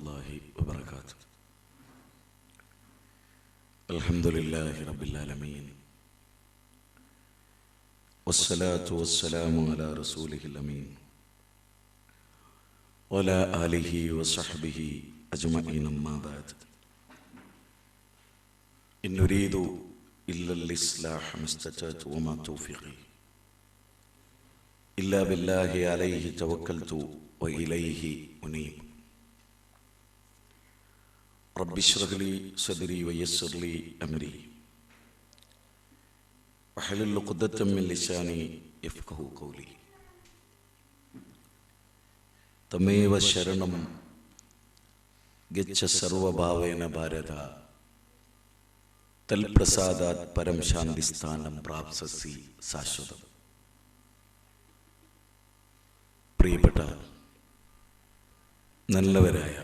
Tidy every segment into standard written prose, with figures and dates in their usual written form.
warahmatullahi wabarakatuh. Alhamdulillahi rabbil alamin. Wassalatu wassalamu ala rasulihil amin. Wa ala alihi wa sahbihi ajma'in amma ba'd. In nuridu illa al-islah mastata'tu wa ma tawfiqi illa billahi alayhi tawakkaltu wa ilayhi unib. Rabbi shrah li sadri wa yassir li amri wahlul 'uqdatam min lisani yafqahu qawli. Tameva sharanam gaccha sarvabhavena bharata തൽപ്രസാദാത് പരം ശാന്തിസ്ഥാനം പ്രാപ്സസി ശാശ്വതം. പ്രിയപ്പെട്ട നല്ലവരായ,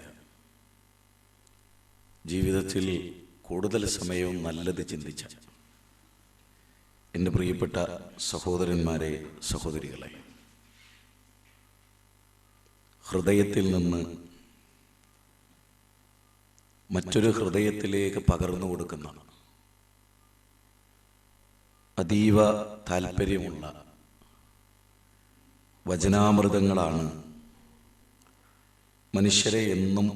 ജീവിതത്തിൽ കൂടുതൽ സമയവും നല്ലത് ചിന്തിച്ച എൻ്റെ പ്രിയപ്പെട്ട സഹോദരന്മാരെ, സഹോദരികളെ, ഹൃദയത്തിൽ നിന്ന് മറ്റൊരു ഹൃദയത്തിലേക്ക് പകർന്നു കൊടുക്കുന്ന അതീവ താല്പര്യമുള്ള വചനാമൃതങ്ങളാണ് മനുഷ്യരെ എന്നും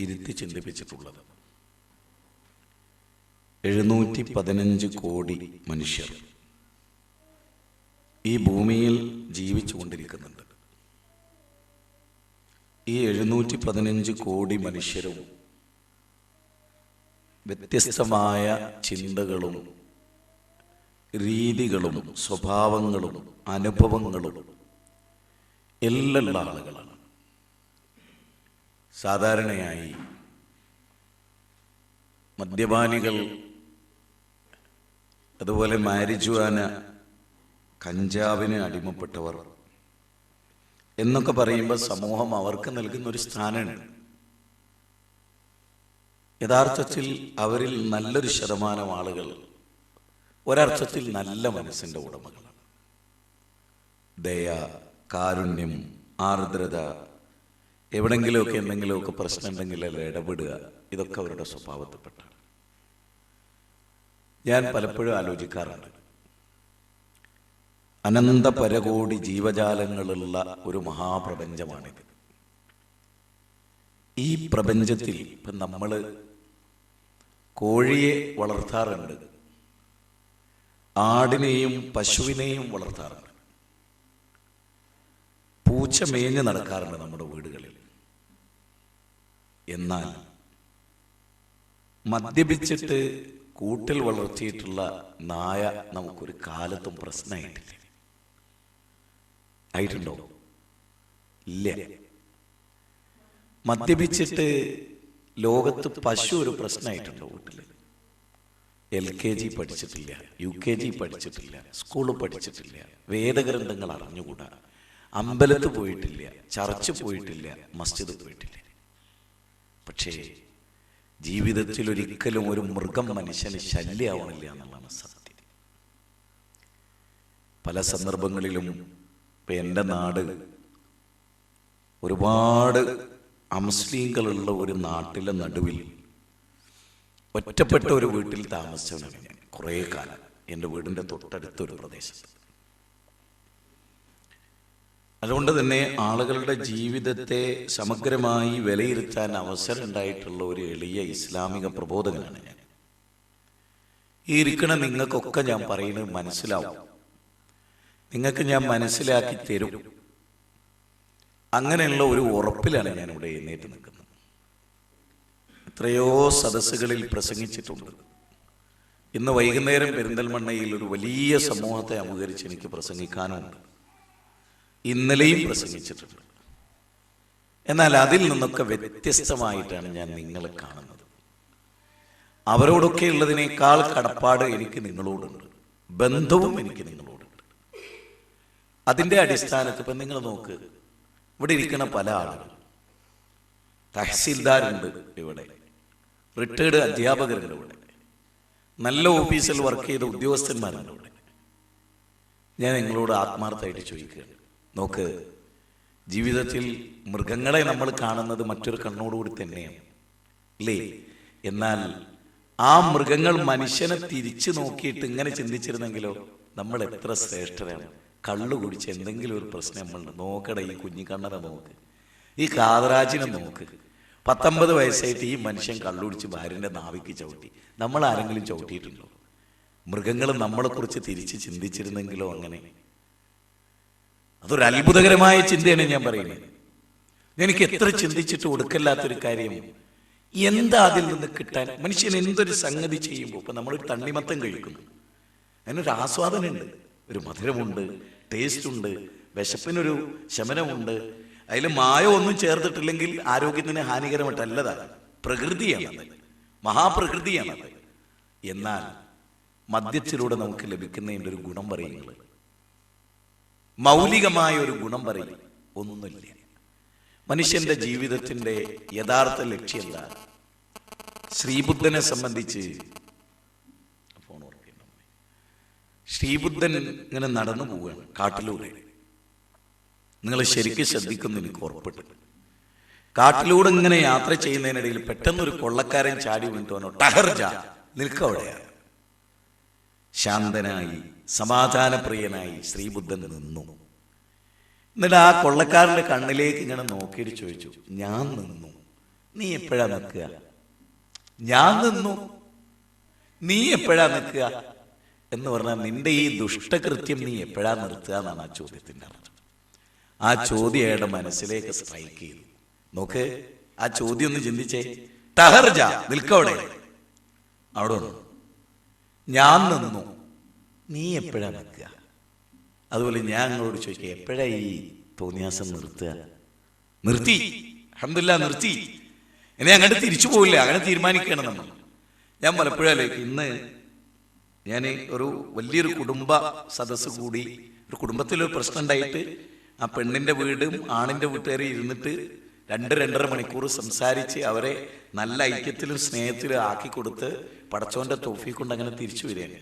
ഇരുത്തി ചിന്തിപ്പിച്ചിട്ടുള്ളത്. 715 കോടി മനുഷ്യർ ഈ ഭൂമിയിൽ ജീവിച്ചു കൊണ്ടിരിക്കുന്നുണ്ട്. ഈ 715 കോടി മനുഷ്യരും വ്യത്യസ്തമായ ചിന്തകളും രീതികളും സ്വഭാവങ്ങളും അനുഭവങ്ങളും എല്ലാം ആളുകളാണ്. സാധാരണയായി മദ്യപാനികൾ, അതുപോലെ മാരിജുവാന, കഞ്ചാവിന് അടിമപ്പെട്ടവർ എന്നൊക്കെ പറയുമ്പോൾ സമൂഹം അവർക്ക് നൽകുന്ന ഒരു സ്ഥാനമുണ്ട്. യഥാർത്ഥത്തിൽ അവരിൽ നല്ലൊരു ശതമാനം ആളുകൾ ഒരർത്ഥത്തിൽ നല്ല മനസ്സിൻ്റെ ഉടമകളാണ്. ദയ, കാരുണ്യം, ആർദ്രത, എവിടെങ്കിലുമൊക്കെ എന്തെങ്കിലുമൊക്കെ പ്രശ്നം ഉണ്ടെങ്കിൽ അതിൽ ഇടപെടുക, ഇതൊക്കെ അവരുടെ സ്വഭാവത്തിൽപ്പെട്ടാണ്. ഞാൻ പലപ്പോഴും ആലോചിക്കാറുണ്ട്, അനന്ത പരകോടി ജീവജാലങ്ങളുള്ള ഒരു മഹാപ്രപഞ്ചമാണിത്. ഈ പ്രപഞ്ചത്തിൽ ഇപ്പം നമ്മൾ കോഴിയെ വളർത്താറുണ്ട്, ആടിനെയും പശുവിനെയും വളർത്താറുണ്ട്, പൂച്ച മേഞ്ഞ് നടക്കാറുണ്ട് നമ്മുടെ വീടുകളിൽ. എന്നാൽ മദ്യപിച്ചിട്ട് കൂട്ടിൽ വളർത്തിയിട്ടുള്ള നായ നമുക്കൊരു കാലത്തും പ്രശ്നമായിട്ടില്ല. ആയിട്ടുണ്ടോ? ഇല്ല. മദ്യപിച്ചിട്ട് ലോകത്ത് പശു ഒരു പ്രശ്നമായിട്ടുണ്ടോ വീട്ടിൽ? LKG പഠിച്ചിട്ടില്ല, UKG പഠിച്ചിട്ടില്ല, സ്കൂളിൽ പഠിച്ചിട്ടില്ല, വേദഗ്രന്ഥങ്ങൾ അറിഞ്ഞുകൂടാ, അമ്പലത്തിൽ പോയിട്ടില്ല, ചർച്ച് പോയിട്ടില്ല, മസ്ജിദ് പോയിട്ടില്ല. പക്ഷേ ജീവിതത്തിൽ ഒരിക്കലും ഒരു മൃഗം മനുഷ്യന് ശല്യമാവണില്ല എന്നുള്ളതാണ് സത്യം. പല സന്ദർഭങ്ങളിലും ഇപ്പം എൻ്റെ നാട് ഒരുപാട് അമുസ്ലിങ്ങളുള്ള ഒരു നാട്ടിലെ നടുവിൽ ഒറ്റപ്പെട്ട ഒരു വീട്ടിൽ താമസിച്ചവനാണ് ഞാൻ കുറേ കാലം, എൻ്റെ വീടിൻ്റെ തൊട്ടടുത്തൊരു പ്രദേശത്ത്. അതുകൊണ്ട് തന്നെ ആളുകളുടെ ജീവിതത്തെ സമഗ്രമായി വിലയിരുത്താൻ അവസരം ഉണ്ടായിട്ടുള്ള ഒരു എളിയ ഇസ്ലാമിക പ്രബോധകനാണ് ഞാൻ. ഈ ഇരിക്കണ നിങ്ങൾക്കൊക്കെ ഞാൻ പറയുന്നത് മനസ്സിലാവും, നിങ്ങൾക്ക് ഞാൻ മനസ്സിലാക്കി തരും. അങ്ങനെയുള്ള ഒരു ഉറപ്പിലാണ് ഞാൻ ഇവിടെ എഴുന്നേറ്റ് നിൽക്കുന്നത്. എത്രയോ സദസ്സുകളിൽ പ്രസംഗിച്ചിട്ടുണ്ട്. ഇന്ന് വൈകുന്നേരം പെരിന്തൽമണ്ണയിൽ ഒരു വലിയ സമൂഹത്തെ അമുഖരിച്ച് എനിക്ക് പ്രസംഗിക്കാനുണ്ട്. ഇന്നലെയും പ്രസംഗിച്ചിട്ടുണ്ട്. എന്നാൽ അതിൽ നിന്നൊക്കെ വ്യത്യസ്തമായിട്ടാണ് ഞാൻ നിങ്ങളെ കാണുന്നത്. അവരോടൊക്കെ ഉള്ളതിനേക്കാൾ കടപ്പാട് എനിക്ക് നിങ്ങളോടുണ്ട്, ബന്ധവും എനിക്ക് നിങ്ങളോടുണ്ട്. അതിൻ്റെ അടിസ്ഥാനത്തിൽ ഇപ്പം നിങ്ങൾ നോക്ക്, ഇവിടെ ഇരിക്കുന്ന പല ആളുകൾ, തഹസീൽദാരുണ്ട് ഇവിടെ, റിട്ടയർഡ് അധ്യാപകരുണ്ട് ഇവിടെ, നല്ല ഓഫീസിൽ വർക്ക് ചെയ്ത ഉദ്യോഗസ്ഥന്മാരുണ്ട് ഇവിടെ. ഞാൻ നിങ്ങളോട് ആത്മാർത്ഥമായിട്ട് ചോദിക്കുകയാണ്, നോക്ക്, ജീവിതത്തിൽ മൃഗങ്ങളെ നമ്മൾ കാണുന്നത് മറ്റൊരു കണ്ണോടുകൂടി തന്നെയാണ്, അല്ലേ? എന്നാൽ ആ മൃഗങ്ങൾ മനുഷ്യനെ തിരിച്ചു നോക്കിയിട്ട് ഇങ്ങനെ ചിന്തിച്ചിരുന്നെങ്കിലോ നമ്മൾ എത്ര ശ്രേഷ്ഠരാണ്. കള്ളു കുടിച്ച് എന്തെങ്കിലും ഒരു പ്രശ്നം നമ്മളുണ്ട്, നോക്കട ഈ കുഞ്ഞിക്കണ്ണനെ നോക്ക്, ഈ കാതറാജിനെ നോക്ക്. 19 വയസ്സായിട്ട് ഈ മനുഷ്യൻ കള്ളുടിച്ച് ഭാര്യൻ്റെ നാവിക്ക് ചവിട്ടി. നമ്മൾ ആരെങ്കിലും ചവിട്ടിയിട്ടുണ്ടോ? മൃഗങ്ങൾ നമ്മളെക്കുറിച്ച് തിരിച്ച് ചിന്തിച്ചിരുന്നെങ്കിലോ അങ്ങനെ. അതൊരു അത്ഭുതകരമായ ചിന്തയാണ് ഞാൻ പറയുന്നത്. എനിക്ക് എത്ര ചിന്തിച്ചിട്ട് ഒടുക്കല്ലാത്തൊരു കാര്യം. എന്താ അതിൽ നിന്ന് കിട്ടാൻ? മനുഷ്യൻ എന്തൊരു സംഗതി ചെയ്യുമ്പോൾ, ഇപ്പം നമ്മളൊരു തണ്ണിമത്തം കഴിക്കുന്നു, അതിനൊരു ആസ്വാദനമുണ്ട്, ഒരു മധുരമുണ്ട്, ടേസ്റ്റ് ഉണ്ട്, വിശപ്പിനൊരു ശമനമുണ്ട്. അതിൽ മായമൊന്നും ചേർത്തിട്ടില്ലെങ്കിൽ ആരോഗ്യത്തിന് ഹാനികരമായിട്ടല്ലതാണ്. പ്രകൃതിയാണത്, മഹാപ്രകൃതിയാണത്. എന്നാൽ മദ്യത്തിലൂടെ നമുക്ക് ലഭിക്കുന്നതിൻ്റെ ഒരു ഗുണം പറയുന്നത്, മൗലികമായ ഒരു ഗുണം പറയും, ഒന്നുമില്ല. മനുഷ്യന്റെ ജീവിതത്തിന്റെ യഥാർത്ഥ ലക്ഷ്യം എന്താ? ശ്രീബുദ്ധനെ സംബന്ധിച്ച് ശ്രീബുദ്ധൻ ഇങ്ങനെ നടന്നു പോവുകയാണ് കാട്ടിലൂടെ. നിങ്ങൾ ശരിക്കും ശ്രദ്ധിക്കുന്നു, എനിക്ക് ഉറപ്പിട്ട്. കാട്ടിലൂടെ ഇങ്ങനെ യാത്ര ചെയ്യുന്നതിനിടയിൽ പെട്ടെന്നൊരു കൊള്ളക്കാരൻ ചാടി വീണിട്ടവനോ, ടഹർജ, നിൽക്കവിടെയാണ്. ശാന്തനായി സമാധാനപ്രിയനായി ശ്രീബുദ്ധൻ നിന്നു. എന്നിട്ട് ആ കൊള്ളക്കാരന്റെ കണ്ണിലേക്ക് ഇങ്ങനെ നോക്കിയിട്ട് ചോദിച്ചു, ഞാൻ നിന്നു, നീ എപ്പോഴാ നിൽക്കുക? ഞാൻ നിന്നു, നീ എപ്പോഴാ നിൽക്കുക എന്ന് പറഞ്ഞാൽ നിന്റെ ഈ ദുഷ്ടകൃത്യം നീ എപ്പോഴാ നിർത്തുക എന്നാണ് ആ ചോദ്യത്തിന്റെ അർത്ഥം. ആ ചോദ്യം അയാളുടെ മനസ്സിലേക്ക് സ്ട്രൈക്ക് ചെയ്തു. നോക്ക്, ആ ചോദ്യം ഒന്ന് ചിന്തിച്ചേ. ടഹർജ, നിൽക്കവിടെ, അവിടെ വന്നു. ഞാൻ നിന്നു, നീ എപ്പോഴാ നിൽക്കുക? അതുപോലെ ഞാൻ നിങ്ങളോട് ചോദിക്കുക, എപ്പോഴാ ഈ തോന്നിയാസം നിർത്തുക? നിർത്തി, അൽഹംദുലില്ലാ നിർത്തി. ഇനി അങ്ങോട്ട് തിരിച്ചു പോവില്ല, അങ്ങനെ തീരുമാനിക്കണം നമ്മൾ. ഞാൻ പലപ്പോഴും ആലോചിക്കും, ഇന്ന് ഞാൻ ഒരു വലിയൊരു കുടുംബ സദസ്സ് കൂടി, ഒരു കുടുംബത്തിലൊരു പ്രശ്നം ഉണ്ടായിട്ട് ആ പെണ്ണിന്റെ വീടും ആണിന്റെ വീട്ടുകാരും ഇരുന്നിട്ട് 2-2.5 മണിക്കൂർ സംസാരിച്ച് അവരെ നല്ല ഐക്യത്തിലും സ്നേഹത്തിലും ആക്കി കൊടുത്ത് പടച്ചോന്റെ തൗഫീഖ് കൊണ്ട് അങ്ങനെ തിരിച്ചു വരികയാണ്.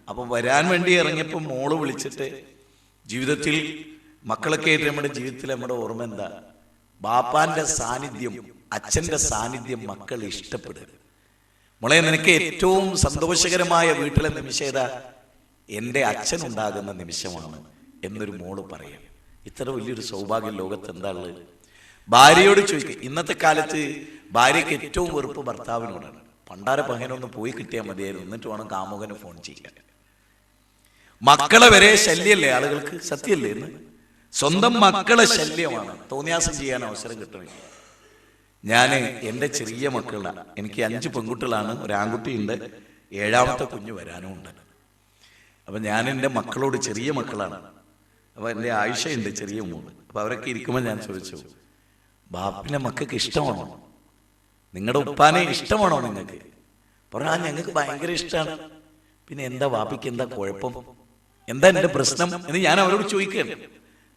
അപ്പം വരാൻ വേണ്ടി ഇറങ്ങിയപ്പോൾ മോള് വിളിച്ചിട്ട്, ജീവിതത്തിൽ മക്കളൊക്കെ ആയിട്ട് നമ്മുടെ ജീവിതത്തിൽ നമ്മുടെ ഓർമ്മ എന്താ? ബാപ്പാന്റെ സാന്നിധ്യം, അച്ഛന്റെ സാന്നിധ്യം മക്കൾ ഇഷ്ടപ്പെടുക. മോളെ, നിനക്ക് ഏറ്റവും സന്തോഷകരമായ വീട്ടിലെ നിമിഷം ഏതാ? എൻ്റെ അച്ഛൻ ഉണ്ടാകുന്ന നിമിഷമാണ് എന്നൊരു മോള് പറയാം. ഇത്ര വലിയൊരു സൗഭാഗ്യം ലോകത്ത് എന്താ ഉള്ളത്? ഭാര്യയോട് ചോദിക്കുക. ഇന്നത്തെ കാലത്ത് ഭാര്യയ്ക്ക് ഏറ്റവും വെറുപ്പ് ഭർത്താവിനോടാണ്. പണ്ടാര പഹനൊന്ന് പോയി കിട്ടിയാൽ മതിയായിരുന്നു, എന്നിട്ട് വേണം കാമുകന് ഫോൺ ചെയ്യാൻ. മക്കളെ വരെ ശല്യല്ലേ ആളുകൾക്ക്? സത്യല്ലേ? ഇന്ന് സ്വന്തം മക്കളെ ശല്യമാണ്. തോന്നിയാസം ചെയ്യാൻ അവസരം കിട്ടണമെങ്കിൽ. ഞാൻ എൻ്റെ ചെറിയ മക്കളാണ്, എനിക്ക് 5 പെൺകുട്ടികളാണ്, ഒരു ആൺകുട്ടിയുണ്ട്, 7ാമത്തെ കുഞ്ഞ് വരാനും ഉണ്ട്. അപ്പം ഞാൻ എൻ്റെ മക്കളോട്, ചെറിയ മക്കളാണ്, അപ്പോൾ എൻ്റെ ആയിഷയുണ്ട്, ചെറിയ മോള്. അപ്പോൾ അവരൊക്കെ ഇരിക്കുമ്പോൾ ഞാൻ ചോദിച്ചു, ബാപ്പിനെ മക്കൾക്ക് ഇഷ്ടമാണോ? നിങ്ങളുടെ ഉപ്പാനെ ഇഷ്ടമാണോ നിങ്ങൾക്ക്? പറഞ്ഞാൽ ഞങ്ങൾക്ക് ഭയങ്കര ഇഷ്ടമാണ്. പിന്നെ എന്താ ബാപ്പിക്ക് എന്താ കുഴപ്പം, എന്താ എൻ്റെ പ്രശ്നം എന്ന് ഞാൻ അവരോട് ചോദിക്കുകയാണ്.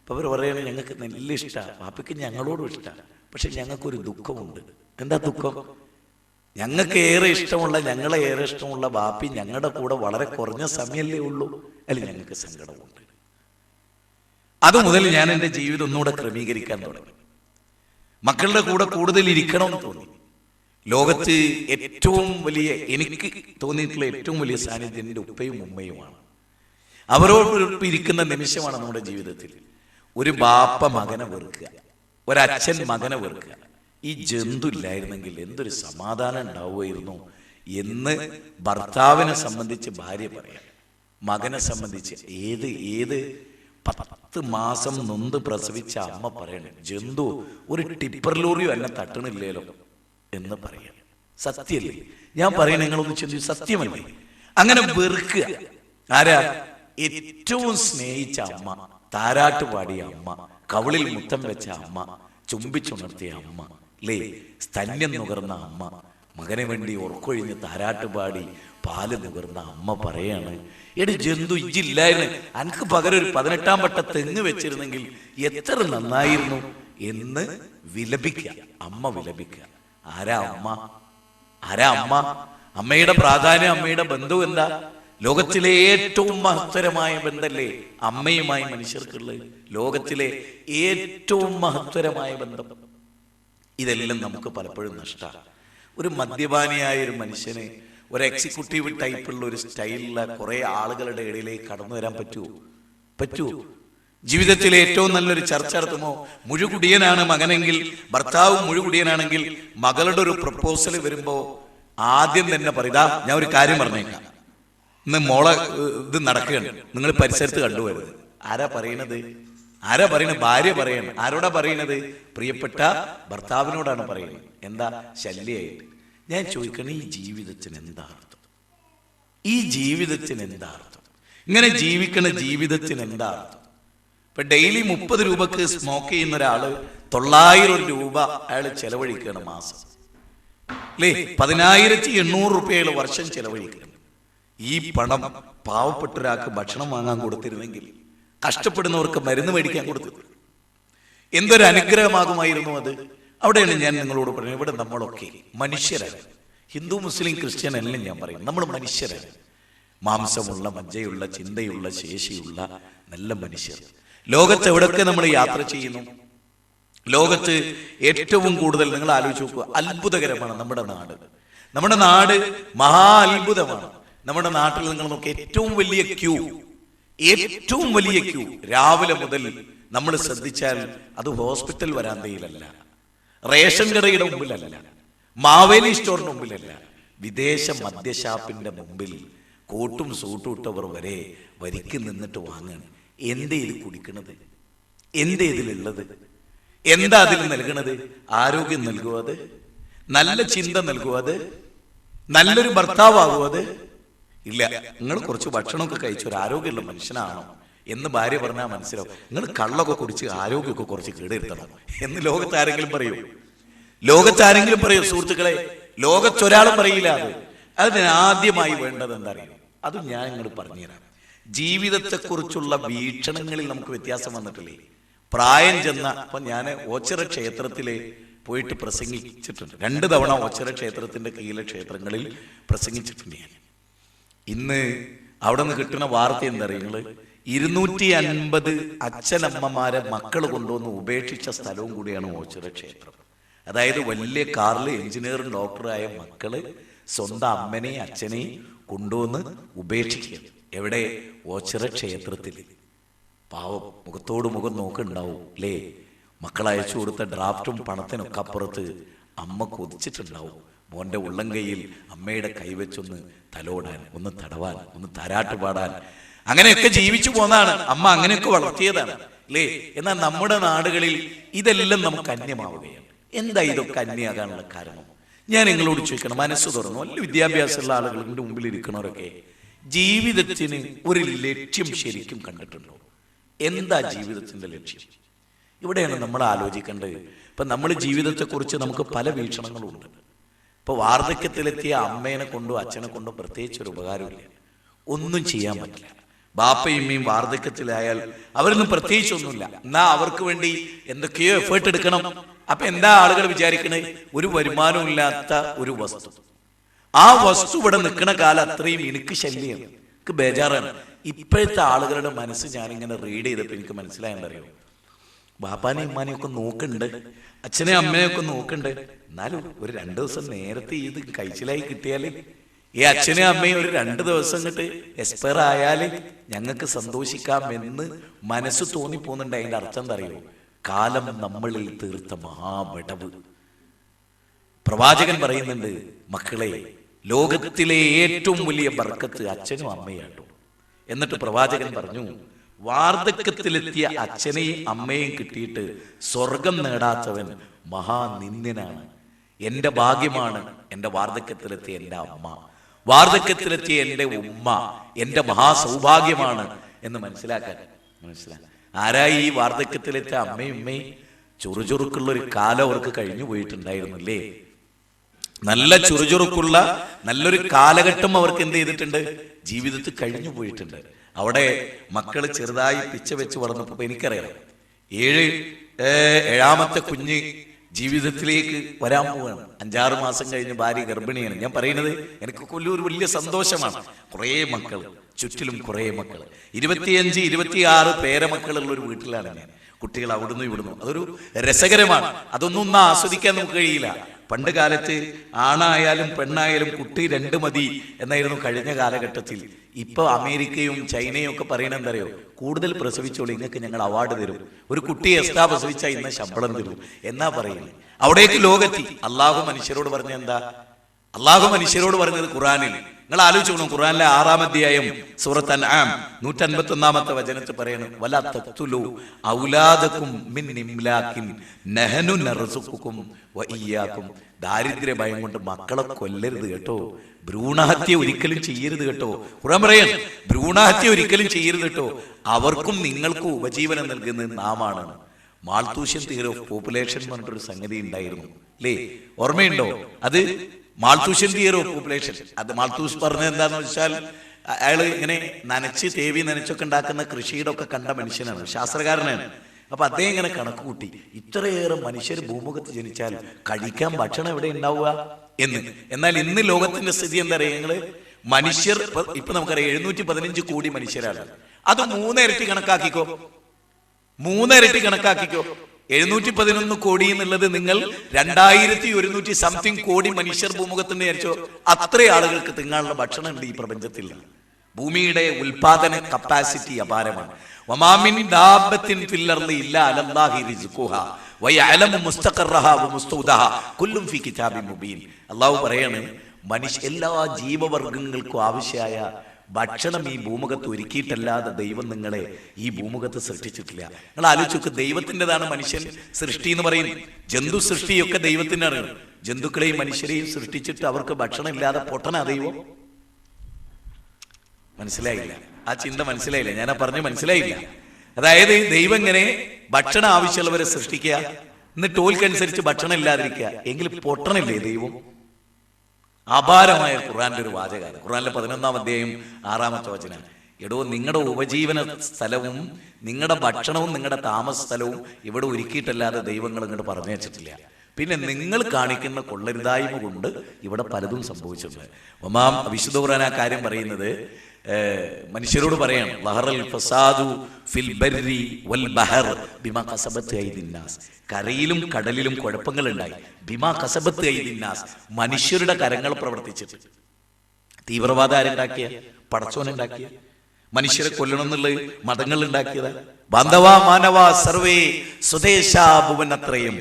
അപ്പോൾ അവർ പറയുകയാണ്, ഞങ്ങൾക്ക് നല്ല ഇഷ്ടമാണ്, ബാപ്പിക്ക് ഞങ്ങളോടും ഇഷ്ടമാണ്, പക്ഷെ ഞങ്ങൾക്കൊരു ദുഃഖമുണ്ട്. എന്താ ദുഃഖം? ഞങ്ങൾക്ക് ഏറെ ഇഷ്ടമുള്ള, ഞങ്ങളെ ഏറെ ഇഷ്ടമുള്ള ബാപ്പി ഞങ്ങളുടെ കൂടെ വളരെ കുറഞ്ഞ സമയമല്ലേ ഉള്ളൂ, അല്ലെങ്കിൽ ഞങ്ങൾക്ക് സങ്കടമുണ്ട്. അതുമുതൽ ഞാൻ എൻ്റെ ജീവിതം ഒന്നുകൂടെ ക്രമീകരിക്കാൻ തുടങ്ങി. മക്കളുടെ കൂടെ കൂടുതൽ ഇരിക്കണമെന്ന് തോന്നി. ലോകത്ത് ഏറ്റവും വലിയ, എനിക്ക് തോന്നിയിട്ടുള്ള ഏറ്റവും വലിയ സാന്നിധ്യം എൻ്റെ ഉപ്പയും ഉമ്മയുമാണ്. അവരോടൊപ്പം ഇരിക്കുന്ന നിമിഷമാണ് നമ്മുടെ ജീവിതത്തിൽ. ഒരു ബാപ്പ മകനെ വെറുക്കുക, ഒരച്ഛൻ മകനെ വെറുക്കുക. ഈ ജന്തു ഇല്ലായിരുന്നെങ്കിൽ എന്തൊരു സമാധാനം ഉണ്ടാവുമായിരുന്നു എന്ന് ഭർത്താവിനെ സംബന്ധിച്ച് ഭാര്യ പറയാം. മകനെ സംബന്ധിച്ച് ഏത് 10 മാസം നൊന്ത് പ്രസവിച്ച അമ്മ പറയണേ, ജന്തു ഒരു ടിപ്പർ ലോറിയോ എന്നെ തട്ടണില്ലേലോ എന്ന് പറയാം. സത്യല്ലേ? ഞാൻ പറയണ, നിങ്ങളൊന്ന് ചിന്തിച്ചു, സത്യമല്ലേ? അങ്ങനെ വെറുക്കുക. ആരാ? ഏറ്റവും സ്നേഹിച്ച അമ്മ, താരാട്ട് പാടിയ അമ്മ, കവിളിൽ മുത്തം വെച്ച അമ്മ, ചുംബിച്ചുണർത്തിയ അമ്മ, അല്ലേ? സ്തന്യം നുകർന്ന അമ്മ, മകനെ വേണ്ടി ഉറക്കൊഴിഞ്ഞ് താരാട്ട് പാടി പാല് നുകർന്ന അമ്മ പറയാണ്, എടി ജന്തു, ഇജില്ലായിരുന്നു, എനിക്ക് പകരം ഒരു 18ാം പട്ട തെങ്ങ് വെച്ചിരുന്നെങ്കിൽ എത്ര നന്നായിരുന്നു എന്ന് വിലപിക്കുക. അമ്മ വിലപിക്കുക. ആരാ അമ്മ? ആരാ അമ്മ? അമ്മയുടെ പ്രാധാന്യം, അമ്മയുടെ ബന്ധം എന്താ? ലോകത്തിലെ ഏറ്റവും മഹത്തരമായ ബന്ധമല്ലേ അമ്മയുമായി മനുഷ്യർക്കുള്ളത്? ലോകത്തിലെ ഏറ്റവും മഹത്തരമായ ബന്ധം. ഇതെല്ലാം നമുക്ക് പലപ്പോഴും നഷ്ടമാണ്. ഒരു മദ്യപാനിയായ ഒരു മനുഷ്യന് ഒരു എക്സിക്യൂട്ടീവ് ടൈപ്പുള്ള ഒരു സ്റ്റൈലുള്ള കുറെ ആളുകളുടെ ഇടയിലേക്ക് കടന്നു വരാൻ പറ്റുമോ? ജീവിതത്തിലെ ഏറ്റവും നല്ലൊരു ചർച്ച നടത്തുമോ? മുഴുകുടിയനാണ് മകനെങ്കിൽ, ഭർത്താവ് മുഴുകുടിയനാണെങ്കിൽ മകളുടെ ഒരു പ്രപ്പോസൽ വരുമ്പോ ആദ്യം തന്നെ പറയുക, ഞാൻ ഒരു കാര്യം പറഞ്ഞേക്കാം, ഇന്ന് മോളെ ഇത് നടക്കുകയാണ്, നിങ്ങൾ പരിസരത്ത് കണ്ടുവരുന്നത്. ആരാ പറയണത്? ഭാര്യ പറയണം. ആരോടാ പറയണത്? പ്രിയപ്പെട്ട ഭർത്താവിനോടാണ് പറയുന്നത്. എന്താ? ശല്യായിട്ട്. ഞാൻ ചോദിക്കണേ, ഈ ജീവിതത്തിന് എന്താ അർത്ഥം? ഇങ്ങനെ ജീവിക്കണ ജീവിതത്തിന് എന്താ അർത്ഥം? ഇപ്പൊ ഡെയിലി 30 രൂപക്ക് സ്മോക്ക് ചെയ്യുന്ന ഒരാള് 900 രൂപ അയാൾ ചെലവഴിക്കണം മാസം, അല്ലേ? 10,800 രൂപ അയാൾ വർഷം ചെലവഴിക്കണം. ഈ പണം പാവപ്പെട്ട ഒരാൾക്ക് ഭക്ഷണം വാങ്ങാൻ കൊടുത്തിരുന്നെങ്കിൽ, കഷ്ടപ്പെടുന്നവർക്ക് മരുന്ന് മേടിക്കാൻ കൊടുത്തിരുന്നു, എന്തൊരു അനുഗ്രഹമാകുമായിരുന്നു അത്. അവിടെയാണ് ഞാൻ നിങ്ങളോട് പറയുന്നത്, ഇവിടെ നമ്മളൊക്കെ മനുഷ്യരാണ്. ഹിന്ദു മുസ്ലിം ക്രിസ്ത്യൻ എല്ലാം ഞാൻ പറയും, നമ്മൾ മനുഷ്യരാണ്. മാംസമുള്ള, മജ്ജയുള്ള, ചിന്തയുള്ള, ശേഷിയുള്ള നല്ല മനുഷ്യർ. ലോകത്ത് എവിടെയൊക്കെ നമ്മൾ യാത്ര ചെയ്യുന്നു, ലോകത്ത് ഏറ്റവും കൂടുതൽ നിങ്ങൾ ആലോചിച്ച് നോക്കുക, അത്ഭുതകരമാണ് നമ്മുടെ നാട്. നമ്മുടെ നാട് മഹാ അത്ഭുതമാണ്. നമ്മുടെ നാട്ടിൽ നിങ്ങൾ നോക്കുക, ഏറ്റവും വലിയ ക്യൂ രാവിലെ മുതൽ നമ്മൾ ശ്രദ്ധിച്ചാൽ അത് ഹോസ്പിറ്റൽ വരാന്തയിലല്ല, റേഷൻ കടയുടെ മുമ്പിലല്ല, മാവേലി സ്റ്റോറിന് മുമ്പിലല്ല, വിദേശ മദ്യഷാപ്പിന്റെ മുമ്പിൽ കോട്ടും സൂട്ടും ഇട്ടവർ വരെ വരിക്ക് നിന്നിട്ട് വാങ്ങാണ്. എന്തേ ഇത് കുടിക്കണത്? എന്തേ ഇതിലുള്ളത്? എന്താ അതിൽ നൽകണത്? ആരോഗ്യം നൽകുക? അത് നല്ല ചിന്ത നൽകുക? അത് നല്ലൊരു ഭർത്താവാകുക? അത് ഇല്ല. നിങ്ങൾ കുറച്ച് ഭക്ഷണമൊക്കെ കഴിച്ച ഒരു ആരോഗ്യമുള്ള മനുഷ്യനാണോ എന്ന് ഭാര്യ പറഞ്ഞാൽ മനസ്സിലാവും. നിങ്ങൾ കള്ളൊക്കെ കുടിച്ച് ആരോഗ്യമൊക്കെ കുറച്ച് കേടുവരുത്തണം എന്ന് ലോകത്താരെങ്കിലും പറയൂ? സുഹൃത്തുക്കളെ, ലോകത്തൊരാളും പറയില്ല. അതിന് ആദ്യമായി വേണ്ടത് എന്താ അറിയാം? അത് ഞാൻ നിങ്ങൾ പറഞ്ഞുതരാം. ജീവിതത്തെക്കുറിച്ചുള്ള വീക്ഷണങ്ങളിൽ നമുക്ക് വ്യത്യാസം വന്നിട്ടില്ലേ? പ്രായം ചെന്ന, അപ്പൊ ഞാൻ ഓച്ചിറ ക്ഷേത്രത്തിലെ പോയിട്ട് പ്രസംഗിച്ചിട്ടുണ്ട്. 2 തവണ ഓച്ചിറ ക്ഷേത്രത്തിന്റെ കീഴിലെ ക്ഷേത്രങ്ങളിൽ പ്രസംഗിച്ചിട്ടുണ്ട് ഞാൻ. ഇന്ന് അവിടെ നിന്ന് കിട്ടുന്ന വാർത്ത എന്താ അറിയുന്നത്? 250 അച്ഛനമ്മമാരെ മക്കൾ കൊണ്ടുവന്ന് ഉപേക്ഷിച്ച സ്ഥലവും കൂടിയാണ് ഓച്ചിറ ക്ഷേത്രം. അതായത് വലിയ കാറിൽ എഞ്ചിനീയറും ഡോക്ടറായ മക്കള് സ്വന്തം അമ്മനെയും അച്ഛനെയും കൊണ്ടുവന്ന് ഉപേക്ഷിക്കുക. എവിടെ? ഓച്ചിറ ക്ഷേത്രത്തിൽ. പാവം മുഖത്തോട് മുഖം നോക്കുന്നുണ്ടാവും അല്ലേ? മക്കൾ അയച്ചു കൊടുത്ത ഡ്രാഫ്റ്റും പണത്തിനൊക്കെ അപ്പുറത്ത് അമ്മ കൊതിച്ചിട്ടുണ്ടാവും മോന്റെ ഉള്ളം കൈയിൽ അമ്മയുടെ കൈവച്ചൊന്ന് തലോടാൻ, ഒന്ന് തടവാൻ, ഒന്ന് താരാട്ട് പാടാൻ. അങ്ങനെയൊക്കെ ജീവിച്ചു പോന്നതാണ് അമ്മ, അങ്ങനെയൊക്കെ വളർത്തിയതാണ് അല്ലേ? എന്നാൽ നമ്മുടെ നാടുകളിൽ ഇതെല്ലാം നമുക്ക് അന്യമാവുകയാണ്. എന്താ ഇതൊക്കെ അന്യമാകാനുള്ള കാരണം? ഞാൻ നിങ്ങളോട് ചോദിക്കണം, മനസ്സ് തുറന്നു, നല്ല വിദ്യാഭ്യാസമുള്ള ആളുകളുടെ മുമ്പിൽ ഇരിക്കുന്നവരൊക്കെ ജീവിതത്തിന് ഒരു ലക്ഷ്യം ശരിക്കും കണ്ടിട്ടുണ്ടോ? എന്താ ജീവിതത്തിന്റെ ലക്ഷ്യം? ഇവിടെയാണ് നമ്മൾ ആലോചിക്കേണ്ടത്. ഇപ്പൊ നമ്മൾ ജീവിതത്തെക്കുറിച്ച് നമുക്ക് പല വീക്ഷണങ്ങളുണ്ട്. ഇപ്പൊ വാർദ്ധക്യത്തിലെത്തിയ അമ്മേനെ കൊണ്ടോ അച്ഛനെ കൊണ്ടോ പ്രത്യേകിച്ച് ഒരു ഉപകാരമില്ല, ഒന്നും ചെയ്യാൻ പറ്റില്ല. ബാപ്പയും ഉമ്മയും വാർദ്ധക്യത്തിലായാൽ അവരൊന്നും പ്രത്യേകിച്ചൊന്നുമില്ല. എന്നാ അവർക്ക് വേണ്ടി എന്തൊക്കെയോ എഫേർട്ട് എടുക്കണം. അപ്പൊ എന്താ ആളുകൾ വിചാരിക്കണേ? ഒരു വരുമാനവും ഇല്ലാത്ത ഒരു വസ്തു, ആ വസ്തു ഇവിടെ നിൽക്കുന്ന കാലം അത്രയും എനിക്ക് ശല്യമാണ്, എനിക്ക് ബേജാറാണ്. ഇപ്പോഴത്തെ ആളുകളുടെ മനസ്സ് ഞാനിങ്ങനെ റീഡ് ചെയ്തപ്പോൾ എനിക്ക് മനസ്സിലായെന്നറിയോ? ബാപ്പാനെയും ഉമ്മാനെയും ഒക്കെ നോക്കുന്നുണ്ട്, അച്ഛനെയും അമ്മനെയൊക്കെ നോക്കുന്നുണ്ട്. എന്നാലും ഒരു 2 ദിവസം നേരത്തെ ഇത് കഴിച്ചിലായി കിട്ടിയാല്, ഈ അച്ഛനെയും അമ്മയും ഒരു 2 ദിവസം ഇങ്ങോട്ട് എക്സ്പയർ ആയാല് ഞങ്ങൾക്ക് സന്തോഷിക്കാം എന്ന് മനസ്സ് തോന്നിപ്പോകുന്നുണ്ട്. അതിന്റെ അർത്ഥം എന്താ അറിയോ? കാലം നമ്മളിൽ തീർത്ത മഹാവിടവ്. പ്രവാചകൻ പറയുന്നുണ്ട്, മക്കളെ, ലോകത്തിലെ ഏറ്റവും വലിയ ബർക്കത്ത് അച്ഛനും അമ്മയാട്ടോ. എന്നിട്ട് പ്രവാചകൻ പറഞ്ഞു, വാർദ്ധക്യത്തിലെത്തിയ അച്ഛനെയും അമ്മയും കിട്ടിയിട്ട് സ്വർഗം നേടാത്തവൻ മഹാനിന്ദ്യനാണ്. എന്റെ ഭാഗ്യമാണ് എന്റെ വാർദ്ധക്യത്തിലെത്തിയ എന്റെ അമ്മ, വാർദ്ധക്യത്തിലെത്തിയ എന്റെ ഉമ്മ എന്റെ മഹാസൗഭാഗ്യമാണ് എന്ന് മനസ്സിലാക്കാൻ. ആരായി ഈ വാർദ്ധക്യത്തിലെത്തിയ അമ്മയും ഉമ്മയും? ചുറുചുറുക്കുള്ള ഒരു കാലം അവർക്ക് കഴിഞ്ഞു പോയിട്ടുണ്ടായിരുന്നില്ലേ? നല്ല ചുറുചുറുക്കുള്ള നല്ലൊരു കാലഘട്ടം അവർക്ക് എന്ത് ചെയ്തിട്ടുണ്ട്? ജീവിതത്തിൽ കഴിഞ്ഞു പോയിട്ടുണ്ട്. അവിടെ മക്കള് ചെറുതായി പിച്ച വെച്ച് വളർന്നപ്പോ എനിക്കറിയാം, 7-ാമത്തെ കുഞ്ഞ് ജീവിതത്തിലേക്ക് വരാൻ പോവാണ്. 5-6 മാസം കഴിഞ്ഞ് ഭാര്യ ഗർഭിണിയാണ്. ഞാൻ പറയുന്നത് എനിക്ക് ഒരു വലിയ സന്തോഷമാണ്. കുറേ മക്കൾ ചുറ്റിലും, കുറേ മക്കൾ, 25, 26 പേരമക്കളുള്ള ഒരു വീട്ടിലാണ് ഞാൻ. കുട്ടികൾ അവിടുന്ന് ഇവിടുന്നു. അതൊരു രസകരമാണ്. അതൊന്നും ആസ്വദിക്കാൻ നമുക്ക് കഴിയില്ല. പണ്ട് കാലത്ത് ആണായാലും പെണ്ണായാലും കുട്ടി 2 മതി എന്നായിരുന്നു കഴിഞ്ഞ കാലഘട്ടത്തിൽ. ഇപ്പൊ അമേരിക്കയും ചൈനയും ഒക്കെ പറയണത് എന്താ അറിയോ? കൂടുതൽ പ്രസവിച്ചോളൂ, നിങ്ങൾക്ക് ഞങ്ങൾ അവാർഡ് തരും. ഒരു കുട്ടിയെ എക്സ്ട്രാ പ്രസവിച്ചാൽ ഇന്ന് ശമ്പളം തരും എന്നാ പറയുന്നത്. അവിടേക്ക് ലോകത്തി. അള്ളാഹു മനുഷ്യരോട് പറഞ്ഞ എന്താ? അള്ളാഹു മനുഷ്യരോട് പറഞ്ഞത് ഖുറാനിൽ. നിങ്ങൾ ആലോചിച്ചോളൂ. ഖുറാനിലെ 6-ാം അധ്യായം സൂറത്ത് അൻആം 151-ാമത്തെ വചനത്തിൽ പറയുന്നു, വലാ തഖ്തുലു ഔലാദകും മിൻ ഇംലാകിൻ നഹ്നു നർസുഖുകും വഇയ്യാകും. ദാരിദ്ര്യ ഭയം കൊണ്ട് മക്കളെ കൊല്ലരുത് കേട്ടോ. ഭ്രൂണഹത്യ ഒരിക്കലും ചെയ്യരുത് കേട്ടോ. ഖുർആൻ പറയാണ്, ഭ്രൂണഹത്യ ഒരിക്കലും ചെയ്യരുത് കേട്ടോ. അവർക്കും നിങ്ങൾക്കും ഉപജീവനം നൽകുന്നത് നാമാണ്. മാൾത്തൂഷ്യൻ തിയറി ഓഫ് പോപ്പുലേഷൻ എന്ന് പറഞ്ഞിട്ടൊരു സംഗതി ഉണ്ടായിരുന്നു, അല്ലേ? ഓർമ്മയുണ്ടോ? അത് മാൾത്തൂഷ്യൻ തിയറി ഓഫ് പോപ്പുലേഷൻ. അത് മാൾത്തൂസ് പറഞ്ഞത് എന്താണെന്ന് വെച്ചാൽ, അയാൾ ഇങ്ങനെ നനച്ച് തേവി നനച്ചൊക്കെ ഉണ്ടാക്കുന്ന കൃഷിയുടെ ഒക്കെ കണ്ട മനുഷ്യനാണ്, ശാസ്ത്രകാരനാണ്. അപ്പൊ അദ്ദേഹം ഇങ്ങനെ കണക്ക് കൂട്ടി, ഇത്രയേറെ മനുഷ്യർ ഭൂമുഖത്ത് ജനിച്ചാൽ കഴിക്കാൻ ഭക്ഷണം എവിടെ ഉണ്ടാവുക എന്ന്. എന്നാൽ ഇന്ന് ലോകത്തിന്റെ സ്ഥിതി എന്താ പറയുക? ഞങ്ങള് മനുഷ്യർ ഇപ്പൊ നമുക്കറിയാം 715 കോടി മനുഷ്യരാണ്. അത് 3 ഇരട്ടി കണക്കാക്കിക്കോ. 3 ഇരട്ടി കണക്കാക്കിക്കോ. 711 കോടി എന്നുള്ളത് നിങ്ങൾ 2100 സംതിങ് കോടി മനുഷ്യർ ഭൂമുഖത്തിന് വിചാരിച്ചോ. അത്ര ആളുകൾക്ക് തിന്നാനുള്ള ഭക്ഷണം ഉണ്ട് ഈ പ്രപഞ്ചത്തിൽ. ഭൂമിയുടെ ഉൽപാദന കപ്പാസിറ്റി അപാരമാണ്. വമാമിൻ ദാബത്തിൻ ഫിൽ അർളി ഇല്ലാ അലല്ലാഹി റിസ്ഖുഹാ വയഅലമു മുസ്തഖറഹാ വമുസ്തൗദഹാ കുല്ലും ഫീ കിതാബിൻ മുബീൻ. അല്ലാഹു പറയാണ്, എല്ലാ ജീവവർഗങ്ങൾക്കും ആവശ്യമായ ഭക്ഷണം ഈ ഭൂമുഖത്ത് ഒരുക്കിയിട്ടല്ലാതെ ദൈവം നിങ്ങളെ ഈ ഭൂമുഖത്ത് സൃഷ്ടിച്ചിട്ടില്ല. നിങ്ങൾ ആലോചിച്ച്, ദൈവത്തിൻ്റെതാണ് മനുഷ്യൻ സൃഷ്ടി എന്ന് പറയും. ജന്തു സൃഷ്ടിയൊക്കെ ദൈവത്തിനാണ്. ജന്തുക്കളെയും മനുഷ്യരെയും സൃഷ്ടിച്ചിട്ട് അവർക്ക് ഭക്ഷണം ഇല്ലാതെ പൊട്ടനാ ദൈവം? മനസ്സിലായില്ല? ആ ചിന്ത മനസ്സിലായില്ല? ഞാൻ പറഞ്ഞു മനസ്സിലായില്ല. അതായത് ദൈവം ഇങ്ങനെ ഭക്ഷണം ആവശ്യമുള്ളവരെ സൃഷ്ടിക്കുക, എന്നിട്ട് ഓൽക്കനുസരിച്ച് ഭക്ഷണം ഇല്ലാതിരിക്കുക. എങ്കിൽ പൊട്ടണില്ലേ ദൈവം? അപാരമായ ഖുർആന്റെ ഒരു വാചകമാണ്. ഖുർആനിലെ 11-ാം അധ്യായം 6-ാമത്തെ വചനം. എടോ, നിങ്ങളുടെ ഉപജീവന സ്ഥലവും നിങ്ങളുടെ ഭക്ഷണവും നിങ്ങളുടെ താമസ സ്ഥലവും ഇവിടെ ഒരുക്കിയിട്ടല്ലാതെ ദൈവങ്ങൾ ഇങ്ങോട്ട് പറഞ്ഞു വെച്ചിട്ടില്ല. പിന്നെ നിങ്ങൾ കാണിക്കുന്ന കൊള്ളരുതായ്മ കൊണ്ട് ഇവിടെ പലതും സംഭവിച്ചിട്ടുണ്ട്. ഒമാം വിശുദ്ധ ഖുർആൻ ആ കാര്യം പറയുന്നത് മനുഷ്യരോട് പറയാണ്, ലഹറൽ ഫസാദു ഫിൽ ബർരി വൽ ബഹർ ബിമാ കസബത്ത് ഐദിന്നാസ്. കരയിലും കടലിലും കുഴപ്പങ്ങൾ ഉണ്ടായി. ബിമാ കസബത്ത് ഐദിന്നാസ്, മനുഷ്യരുടെ കരങ്ങൾ പ്രവർത്തിച്ചിട്ട്. തീവ്രവാദം ആരുണ്ടാക്കിയ? പടച്ചോനുണ്ടാക്കിയ. മനുഷ്യരെ കൊല്ലണം എന്നുള്ളത് മതങ്ങൾ ഉണ്ടാക്കിയതാ. ബാന്ധവാ മാനവാ സർവേ സ്വദേശാ ഭുവനത്രയം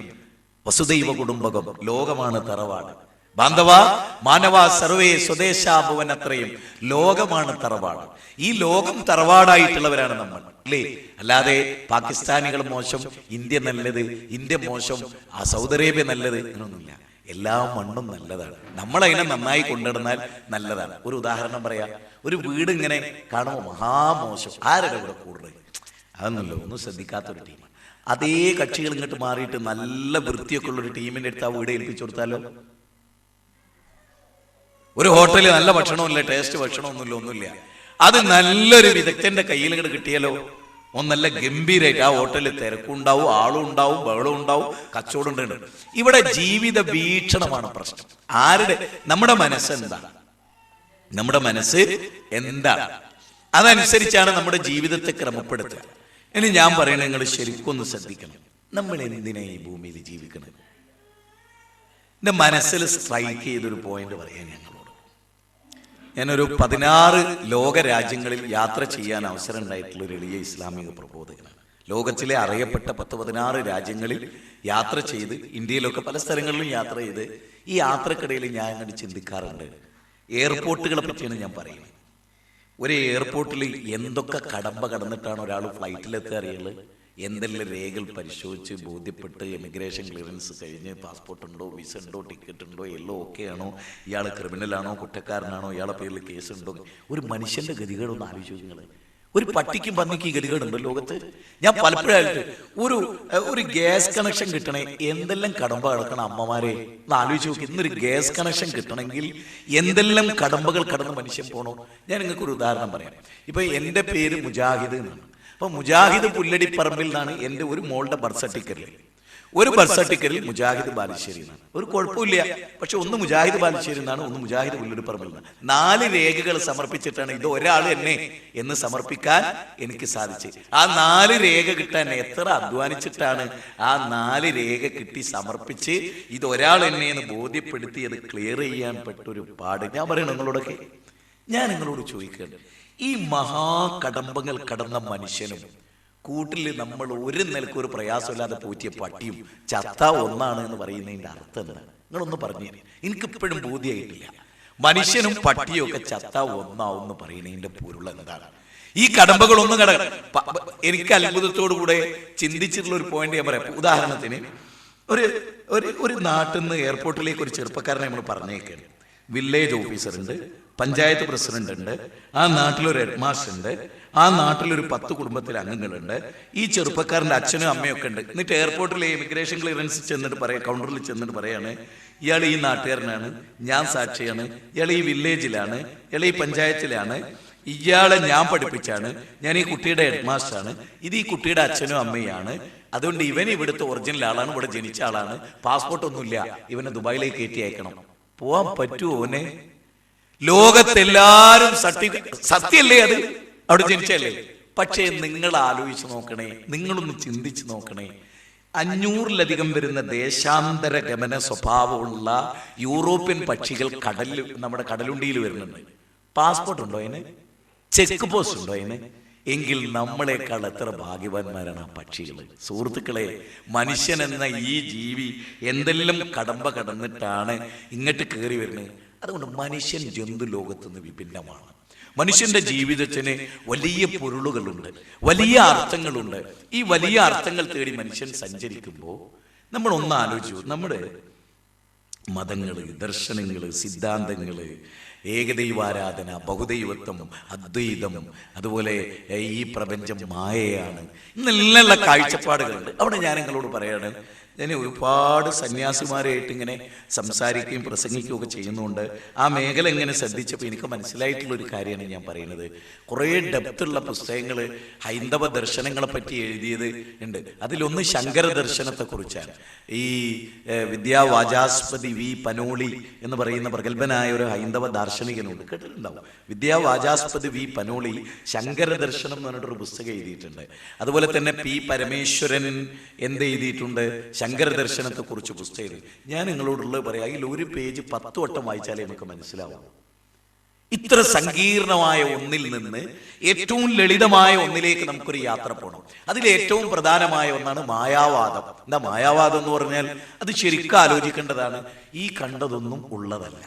വസുദൈവ കുടുംബകം. ലോകമാണ് തറവാട്. ബാന്ധവ മാനവ സർവേ സ്വദേശാ ഭുവനത്രയം. ലോകമാണ് തറവാട്. ഈ ലോകം തറവാടായിട്ടുള്ളവരാണ് നമ്മൾ, അല്ലേ? അല്ലാതെ പാകിസ്ഥാനികൾ മോശം, ഇന്ത്യ നല്ലത്, ഇന്ത്യ മോശം, സൗദി അറേബ്യ നല്ലത് എന്നൊന്നുമില്ല. എല്ലാ മണ്ണും നല്ലതാണ്. നമ്മളതിനെ നന്നായി കൊണ്ടുനടന്നാൽ നല്ലതാണ്. ഒരു ഉദാഹരണം പറയാം. ഒരു വീട് ഇങ്ങനെ കാണുമ്പോൾ മഹാമോശം, ആരുടെ കൂടെ കൂടുതൽ അതൊന്നുമല്ലോ, ഒന്നും ശ്രദ്ധിക്കാത്തൊരു ടീമാണ്. അതേ കക്ഷികൾ ഇങ്ങോട്ട് മാറിയിട്ട് നല്ല വൃത്തിയൊക്കെ ഉള്ളൊരു ടീമിൻ്റെ അടുത്ത് ആ വീട് ഏൽപ്പിച്ചു കൊടുത്താലോ? ഒരു ഹോട്ടലിൽ നല്ല ഭക്ഷണമില്ല, ടേസ്റ്റ് ഭക്ഷണമൊന്നുമില്ല. അത് നല്ലൊരു വിദഗ്ധന്റെ കയ്യിൽ ഇങ്ങോട്ട് കിട്ടിയാലോ? നല്ല ഗംഭീരമായിട്ട് ആ ഹോട്ടലിൽ തിരക്കുണ്ടാവും, ആളും ഉണ്ടാവും, ബഹളം ഉണ്ടാവും, കച്ചവടം ഉണ്ട്. ഇവിടെ ജീവിത വീക്ഷണമാണ് പ്രശ്നം. ആരുടെ? നമ്മുടെ മനസ്സെന്താ? നമ്മുടെ മനസ്സ് എന്താണ്? അതനുസരിച്ചാണ് നമ്മുടെ ജീവിതത്തെ ക്രമപ്പെടുത്തുക. ഇനി ഞാൻ പറയണത് നിങ്ങൾ ശരിക്കൊന്ന് ശ്രദ്ധിക്കണം. നമ്മൾ എന്തിനാ ഈ ഭൂമിയിൽ ജീവിക്കണം? എൻ്റെ മനസ്സിൽ സ്ട്രൈക്ക് ചെയ്തൊരു പോയിന്റ് പറയാൻ ഞങ്ങളോട്. ഞാനൊരു 16 ലോക രാജ്യങ്ങളിൽ യാത്ര ചെയ്യാൻ അവസരം ഉണ്ടായിട്ടുള്ള ഒരു എളിയ ഇസ്ലാമിക പ്രബോധകനാണ്. ലോകത്തിലെ അറിയപ്പെട്ട 10-16 രാജ്യങ്ങളിൽ യാത്ര ചെയ്ത്, ഇന്ത്യയിലൊക്കെ പല സ്ഥലങ്ങളിലും യാത്ര ചെയ്ത്, ഈ യാത്രക്കിടയിൽ ഞാൻ അങ്ങനെ ചിന്തിക്കാറുണ്ട്. എയർപോർട്ടുകളെ പറ്റിയാണ് ഞാൻ പറയുന്നത്. ഒരു എയർപോർട്ടിൽ എന്തൊക്കെ കടമ്പ കടന്നിട്ടാണ് ഒരാൾ ഫ്ലൈറ്റിലെത്തുക അറിയുള്ളത്? എന്തെല്ലാം രേഖകൾ പരിശോധിച്ച് ബോധ്യപ്പെട്ട് എമിഗ്രേഷൻ ക്ലിയറൻസ് കഴിഞ്ഞ് പാസ്പോർട്ട് ഉണ്ടോ, വിസ ഉണ്ടോ, ടിക്കറ്റ് ഉണ്ടോ, എല്ലാം ഓക്കെ ആണോ, ഇയാൾ ക്രിമിനലാണോ, കുറ്റക്കാരനാണോ, ഇയാളെ പേരിൽ കേസുണ്ടോ? ഒരു മനുഷ്യന്റെ ഗതികേടൊന്ന് ആലോചിച്ചു നിങ്ങൾ. ഒരു പട്ടിക്കും പന്നിക്കും ഗതികേടുണ്ട് ലോകത്ത്. ഞാൻ പലപ്പോഴായിട്ട് ഒരു ഗ്യാസ് കണക്ഷൻ കിട്ടണേ എന്തെല്ലാം കടമ്പ കിടക്കണം അമ്മമാരെ ഒന്ന് ആലോചിച്ച് നോക്കി. ഇന്നൊരു ഗ്യാസ് കണക്ഷൻ കിട്ടണമെങ്കിൽ എന്തെല്ലാം കടമ്പകൾ കടന്ന് മനുഷ്യൻ പോണോ? ഞാൻ നിങ്ങൾക്ക് ഒരു ഉദാഹരണം പറയാം. ഇപ്പൊ എൻ്റെ പേര് മുജാഹിദ് എന്നാണ്. അപ്പൊ മുജാഹിദ് പുല്ലടിപ്പറമ്പിൽ നിന്നാണ് എൻ്റെ ഒരു മോളുടെ ബർത്ത് സർട്ടിഫിക്കറ്റിൽ. ഒരു ബർത്ത് സർട്ടിഫിക്കറ്റിൽ മുജാഹിദ് ബാലുശ്ശേരി എന്നാണ്. ഒരു കുഴപ്പമില്ല. പക്ഷെ ഒന്ന് മുജാഹിദ് ബാലുശ്ശേരി എന്നാണ്, ഒന്ന് മുജാഹിദ് പുല്ലൂരിപ്പറമ്പിൽ നിന്നാണ്. 4 രേഖകൾ സമർപ്പിച്ചിട്ടാണ് ഇത് ഒരാൾ എന്നെ എന്ന് സമർപ്പിക്കാൻ എനിക്ക് സാധിച്ചു. ആ 4 രേഖ കിട്ടാൻ എത്ര അധ്വാനിച്ചിട്ടാണ് ആ 4 രേഖ കിട്ടി സമർപ്പിച്ച് ഇത് ഒരാൾ എന്നെ എന്ന് ബോധ്യപ്പെടുത്തി അത് ക്ലിയർ ചെയ്യാൻ പെട്ടൊരു പാട്. ഞാൻ പറയണം നിങ്ങളോടൊക്കെ, ഞാൻ നിങ്ങളോട് ചോദിക്കുകയാണ്, ഈ മഹാകടമ്പങ്ങൾ കടന്ന മനുഷ്യനും കൂട്ടിൽ നമ്മൾ ഒരു നിലക്ക് ഒരു പ്രയാസമില്ലാതെ പോറ്റിയ പട്ടിയും ചത്ത ഒന്നാണ് എന്ന് പറയുന്നതിന്റെ അർത്ഥം എന്താണ്? നിങ്ങളൊന്ന് പറഞ്ഞു. എനിക്കിപ്പോഴും ബോധ്യമായിട്ടില്ല. മനുഷ്യനും പട്ടിയും ഒക്കെ ചത്ത ഒന്നാവും എന്ന് പറയുന്നതിന്റെ പൊരുൾ എന്താണ്? ഈ കടമ്പകളൊന്നും എനിക്ക് അത്ഭുതത്തോടുകൂടെ ചിന്തിച്ചിട്ടുള്ള ഒരു പോയിന്റ് ഞാൻ പറയാം. ഉദാഹരണത്തിന് ഒരു നാട്ടിൽ നിന്ന് എയർപോർട്ടിലേക്ക് ഒരു ചെറുപ്പക്കാരനെ നമ്മൾ പറഞ്ഞേക്കാണ്. വില്ലേജ് ഓഫീസർ ഉണ്ട്, പഞ്ചായത്ത് പ്രസിഡന്റ് ഉണ്ട്, ആ നാട്ടിലൊരു ഹെഡ് മാസ്റ്റർ ഉണ്ട്, ആ നാട്ടിലൊരു 10 കുടുംബത്തിലെ അംഗങ്ങളുണ്ട്, ഈ ചെറുപ്പക്കാരൻ്റെ അച്ഛനും അമ്മയൊക്കെ ഉണ്ട്. എന്നിട്ട് എയർപോർട്ടിലെ ഇമിഗ്രേഷൻ ക്ലിയറൻസ് ചെന്നിട്ട് കൗണ്ടറിൽ ചെന്നിട്ട് പറയാണ്, ഇയാൾ ഈ നാട്ടുകാരനാണ്, ഞാൻ സാക്ഷിയാണ്, ഇയാൾ ഈ വില്ലേജിലാണ്, ഇയാൾ ഈ പഞ്ചായത്തിലാണ്, ഇയാളെ ഞാൻ പഠിപ്പിച്ചാണ്, ഞാൻ ഈ കുട്ടിയുടെ ഹെഡ് മാസ്റ്ററാണ്, ഇത് ഈ കുട്ടിയുടെ അച്ഛനും അമ്മയാണ്, അതുകൊണ്ട് ഇവൻ ഇവിടുത്തെ ഒറിജിനൽ ആളാണ്, ഇവിടെ ജനിച്ച ആളാണ്, പാസ്പോർട്ടൊന്നുമില്ല, ഇവനെ ദുബായിലേക്ക് കയറ്റി അയക്കണം. പോവാൻ പറ്റുമോ? ഓനെ ലോകത്തെല്ലാരും സത്യല്ലേ, അത് അവിടെ ജനിച്ചല്ലേ. പക്ഷേ നിങ്ങൾ ആലോചിച്ച് നോക്കണേ, നിങ്ങളൊന്ന് ചിന്തിച്ച് നോക്കണേ. 500-ലധികം വരുന്ന ദേശാന്തര ഗമന സ്വഭാവമുള്ള യൂറോപ്യൻ പക്ഷികൾ നമ്മുടെ കടലുണ്ടിയിൽ വരുന്നുണ്ട്. പാസ്പോർട്ട് ഉണ്ടോ അതിന്? ചെക്ക് പോസ്റ്റ് ഉണ്ടോ അതിന്? എങ്കിൽ നമ്മളെക്കാൾ എത്ര ഭാഗ്യവാന്മാരാണ് ആ പക്ഷികൾ. സുഹൃത്തുക്കളെ, മനുഷ്യൻ എന്ന ഈ ജീവി എന്തെല്ലാം കടമ്പ കടന്നിട്ടാണ് ഇങ്ങോട്ട് കയറി വരുന്നത്. അതുകൊണ്ട് മനുഷ്യൻ ജന്തു ലോകത്തുനിന്ന് വിഭിന്നമാണ്. മനുഷ്യന്റെ ജീവിതത്തിന് വലിയ പൊരുളുകളുണ്ട്, വലിയ അർത്ഥങ്ങളുണ്ട്. ഈ വലിയ അർത്ഥങ്ങൾ തേടി മനുഷ്യൻ സഞ്ചരിക്കുമ്പോൾ നമ്മൾ ഒന്ന് ആലോചിച്ചു, നമ്മുടെ മതങ്ങള്, ദർശനങ്ങള്, സിദ്ധാന്തങ്ങള്, ഏകദൈവാരാധന, ബഹുദൈവത്വം, അദ്വൈതം, അതുപോലെ ഈ പ്രപഞ്ചം മായയാണ്, ഇന്നെല്ലാം കാഴ്ചപ്പാടുകളുണ്ട്. അവിടെ ഞാൻ നിങ്ങളോട് പറയാണ്, ഞാൻ ഒരുപാട് സന്യാസിമാരായിട്ട് ഇങ്ങനെ സംസാരിക്കുകയും പ്രസംഗിക്കുകയും ഒക്കെ ചെയ്യുന്നുണ്ട്. ആ മേഖല ഇങ്ങനെ ശ്രദ്ധിച്ചപ്പോൾ എനിക്ക് മനസ്സിലായിട്ടുള്ളൊരു കാര്യമാണ് ഞാൻ പറയുന്നത്. കുറേ ഡെപ്തുള്ള പുസ്തകങ്ങൾ ഹൈന്ദവ ദർശനങ്ങളെ പറ്റി എഴുതിയത് ഉണ്ട്. അതിലൊന്ന് ശങ്കര ദർശനത്തെക്കുറിച്ചാണ്. ഈ വിദ്യാവാചാസ്പതി വി പനോളി എന്ന് പറയുന്ന പ്രഗത്ഭനായ ഒരു ഹൈന്ദവ ദാർശനികനുണ്ട്, കേട്ടിട്ടുണ്ടാവും. വിദ്യാവാചാസ്പതി വി പനോളി ശങ്കര ദർശനം എന്ന് പറഞ്ഞിട്ടൊരു പുസ്തകം എഴുതിയിട്ടുണ്ട്. അതുപോലെ തന്നെ പി പരമേശ്വരൻ എന്ത് എഴുതിയിട്ടുണ്ട്? ശങ്കര ദർശനത്തെ കുറിച്ച് പുസ്തകം. ഞാൻ നിങ്ങളോടുള്ളത് പറയാം, അതിൽ ഒരു പേജ് 10 വട്ടം വായിച്ചാലേ നമുക്ക് മനസ്സിലാവും. ഇത്ര സങ്കീർണമായ ഒന്നിൽ നിന്ന് ഏറ്റവും ലളിതമായ ഒന്നിലേക്ക് നമുക്കൊരു യാത്ര പോകണം. അതിൽ ഏറ്റവും പ്രധാനമായ ഒന്നാണ് മായാവാദം. എന്താ മായാവാദം എന്ന് പറഞ്ഞാൽ? അത് ശരിക്കും ആലോചിക്കേണ്ടതാണ്. ഈ കണ്ടതൊന്നും ഉള്ളതല്ല,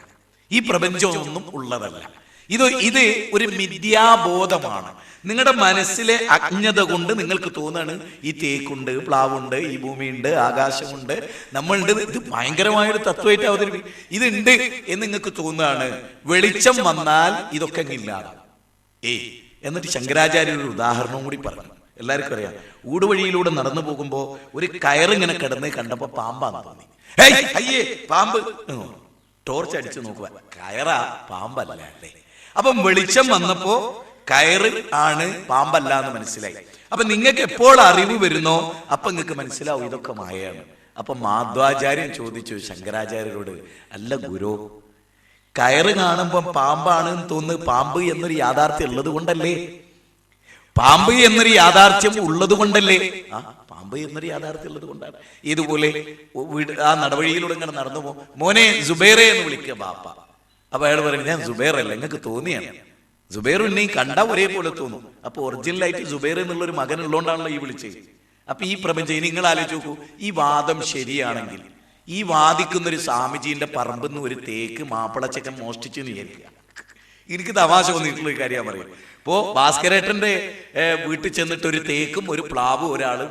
ഈ പ്രപഞ്ചമൊന്നും ഉള്ളതല്ല. ഇത് ഒരു മിഥ്യാബോധമാണ്. നിങ്ങളുടെ മനസ്സിലെ അജ്ഞത കൊണ്ട് നിങ്ങൾക്ക് തോന്നാണ് ഈ തേക്കുണ്ട്, പ്ലാവുണ്ട്, ഈ ഭൂമിയുണ്ട്, ആകാശമുണ്ട്, നമ്മളുണ്ട്, ഇത് ഭയങ്കരമായൊരു തത്വമായിട്ട് അവതരിപ്പിക്കും, ഇതുണ്ട് എന്ന് നിങ്ങൾക്ക് തോന്നുകയാണ്. വെളിച്ചം വന്നാൽ ഇതൊക്കെ ഇല്ലാതെ എന്നിട്ട് ശങ്കരാചാര്യ ഒരു ഉദാഹരണവും കൂടി പറഞ്ഞു. എല്ലാവർക്കും അറിയാം, ഊടുവഴിയിലൂടെ നടന്നു പോകുമ്പോൾ ഒരു കയറിങ്ങനെ കിടന്ന് കണ്ടപ്പോ പാമ്പാന്ന് തോന്നി. അയ്യേ പാമ്പ്, ടോർച്ച് അടിച്ചു നോക്കുക, കയറാ, പാമ്പല്ല അല്ലേ. അപ്പം വെളിച്ചം വന്നപ്പോ കയറ് ആണ്, പാമ്പല്ല എന്ന് മനസ്സിലായി. അപ്പൊ നിങ്ങൾക്ക് എപ്പോൾ അറിവ് വരുന്നോ അപ്പൊ നിങ്ങൾക്ക് മനസ്സിലാവും ഇതൊക്കെ മായയാണ്. അപ്പൊ മാധ്വാചാര്യൻ ചോദിച്ചു ശങ്കരാചാര്യരോട്, അല്ല ഗുരു, കയറ് കാണുമ്പോ പാമ്പാണ് എന്ന് തോന്നുന്നു, പാമ്പ് എന്നൊരു യാഥാർത്ഥ്യം ഉള്ളത് കൊണ്ടല്ലേ? പാമ്പ് എന്നൊരു യാഥാർത്ഥ്യം ഉള്ളത് കൊണ്ടല്ലേ? പാമ്പ് എന്നൊരു യാഥാർത്ഥ്യം ഉള്ളത് കൊണ്ടാണ്. ഇതുപോലെ ആ നടവഴിയിലൂടെ ഇങ്ങനെ നടന്നു പോകും, മോനെ സുബൈറെ എന്ന് വിളിക്കുക ബാപ്പ. അപ്പൊ അയാൾ പറയും, ഞാൻ സുബൈർ അല്ല, നിങ്ങൾക്ക് തോന്നിയാണ്. സുബൈർ എന്നെ കണ്ടാൽ ഒരേപോലെ തോന്നും. അപ്പൊ ഒറിജിനലായിട്ട് സുബൈർ എന്നുള്ളൊരു മകൻ ഉള്ളതുകൊണ്ടാണല്ലോ ഈ വിളിച്ചത്. അപ്പൊ ഈ പ്രപഞ്ചം നിങ്ങൾ ആലോചിച്ച് നോക്കൂ, ഈ വാദം ശരിയാണെങ്കിൽ ഈ വാദിക്കുന്നൊരു സ്വാമിജീന്റെ പറമ്പിന്ന് ഒരു തേക്ക് മാപ്പിളച്ചക്കൻ മോഷ്ടിച്ചു വിചാരിക്കുക. എനിക്ക് തമാശ തോന്നിയിട്ടുള്ള ഒരു കാര്യം പറയും. ഇപ്പോ ഭാസ്കരേട്ടന്റെ വീട്ടിൽ ചെന്നിട്ട് ഒരു തേക്കും ഒരു പ്ലാവും ഒരാള്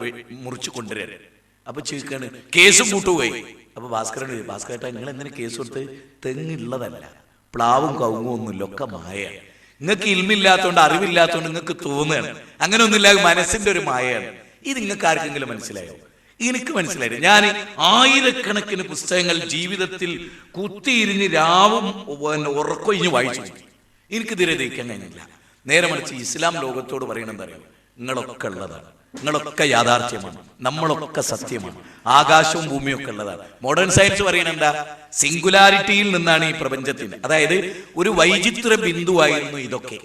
മുറിച്ചു കൊണ്ടുവരാൻ. അപ്പൊ ചോദിക്കാണ്, കേസും കൂട്ടുപോയി. അപ്പൊ ഭാസ്കരേട്ടൻ നിങ്ങൾ എന്തിനാ കേസ് കൊടുത്ത്? തെങ്ങുള്ളതല്ല, പ്ലാവും കവുങ്ങും ഒന്നുമില്ല, ഒക്കെ മായയാണ്. നിങ്ങൾക്ക് ഇൽമില്ലാത്തതുകൊണ്ട്, അറിവില്ലാത്തതുകൊണ്ട് നിങ്ങൾക്ക് തോന്നുകയാണ്. അങ്ങനെ ഒന്നുമില്ല, മനസ്സിന്റെ ഒരു മായയാണ്. ഇത് നിങ്ങൾക്ക് ആർക്കെങ്കിലും മനസ്സിലായോ? എനിക്ക് മനസ്സിലായി. ഞാൻ ആയിരക്കണക്കിന് പുസ്തകങ്ങൾ ജീവിതത്തിൽ കുത്തിയിരിഞ്ഞ് രാവും ഉറക്കൊഴിഞ്ഞ് വായിച്ചു. എനിക്ക് ഇതിരെ ദഹിക്കാൻ കഴിഞ്ഞില്ല. നേരെ മറിച്ച് ഇസ്ലാം ലോകത്തോട് പറയണം, എന്താ അറിയാം, നിങ്ങളൊക്കെ ഉള്ളതാണ്. നിങ്ങളൊക്കെ യാഥാർത്ഥ്യമാണ്, നമ്മളൊക്കെ സത്യമാണ്, ആകാശവും ഭൂമിയും ഒക്കെ ഉള്ളതാണ്. മോഡേൺ സയൻസ് പറയുന്നത് എന്താ? സിംഗുലാരിറ്റിയിൽ നിന്നാണ് ഈ പ്രപഞ്ചത്തിന്, അതായത് ഒരു വൈചിത്ര ബിന്ദുവായിരുന്നു ഇതൊക്കെ.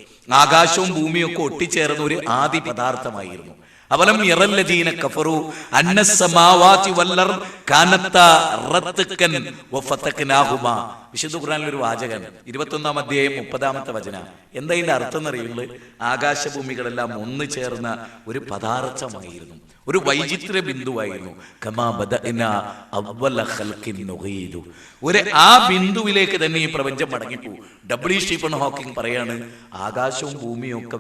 ആകാശവും ഭൂമിയും ഒക്കെ ഒട്ടിച്ചേർന്ന ഒരു ആദി പദാർത്ഥമായിരുന്നു. അവലം യറല്ലദീന കഫറു അന്നസ്സമാവാതി വല്ലർദ് കാനത്താ റത്കൻ വഫതഖ്നാഹുമാ. വിശുദ്ധ ഖുർആനിൽ ഒരു വാചകമാണ്, 21-ാം അധ്യായം 30-ാമത്തെ വചനം. എന്താ ഇതിന്റെ അർത്ഥം എന്നറിയുന്നത്? ആകാശഭൂമികളെല്ലാം ഒന്നു ചേർന്ന ഒരു പദാർത്ഥമായിരുന്നു, ഒരു വൈചിത്ര ബിന്ദുവായിരുന്നു. കമാ ബദഅനാ അവ്വല ഖൽഖിൻ നുഈദു. ആ ബിന്ദുവിലേക്ക് തന്നെ ഈ പ്രപഞ്ചം മടങ്ങിപ്പോകും. W. സ്റ്റീഫൻ ഹോക്കിംഗ് പറയാണ്, ആകാശവും ഭൂമിയും ഒക്കെ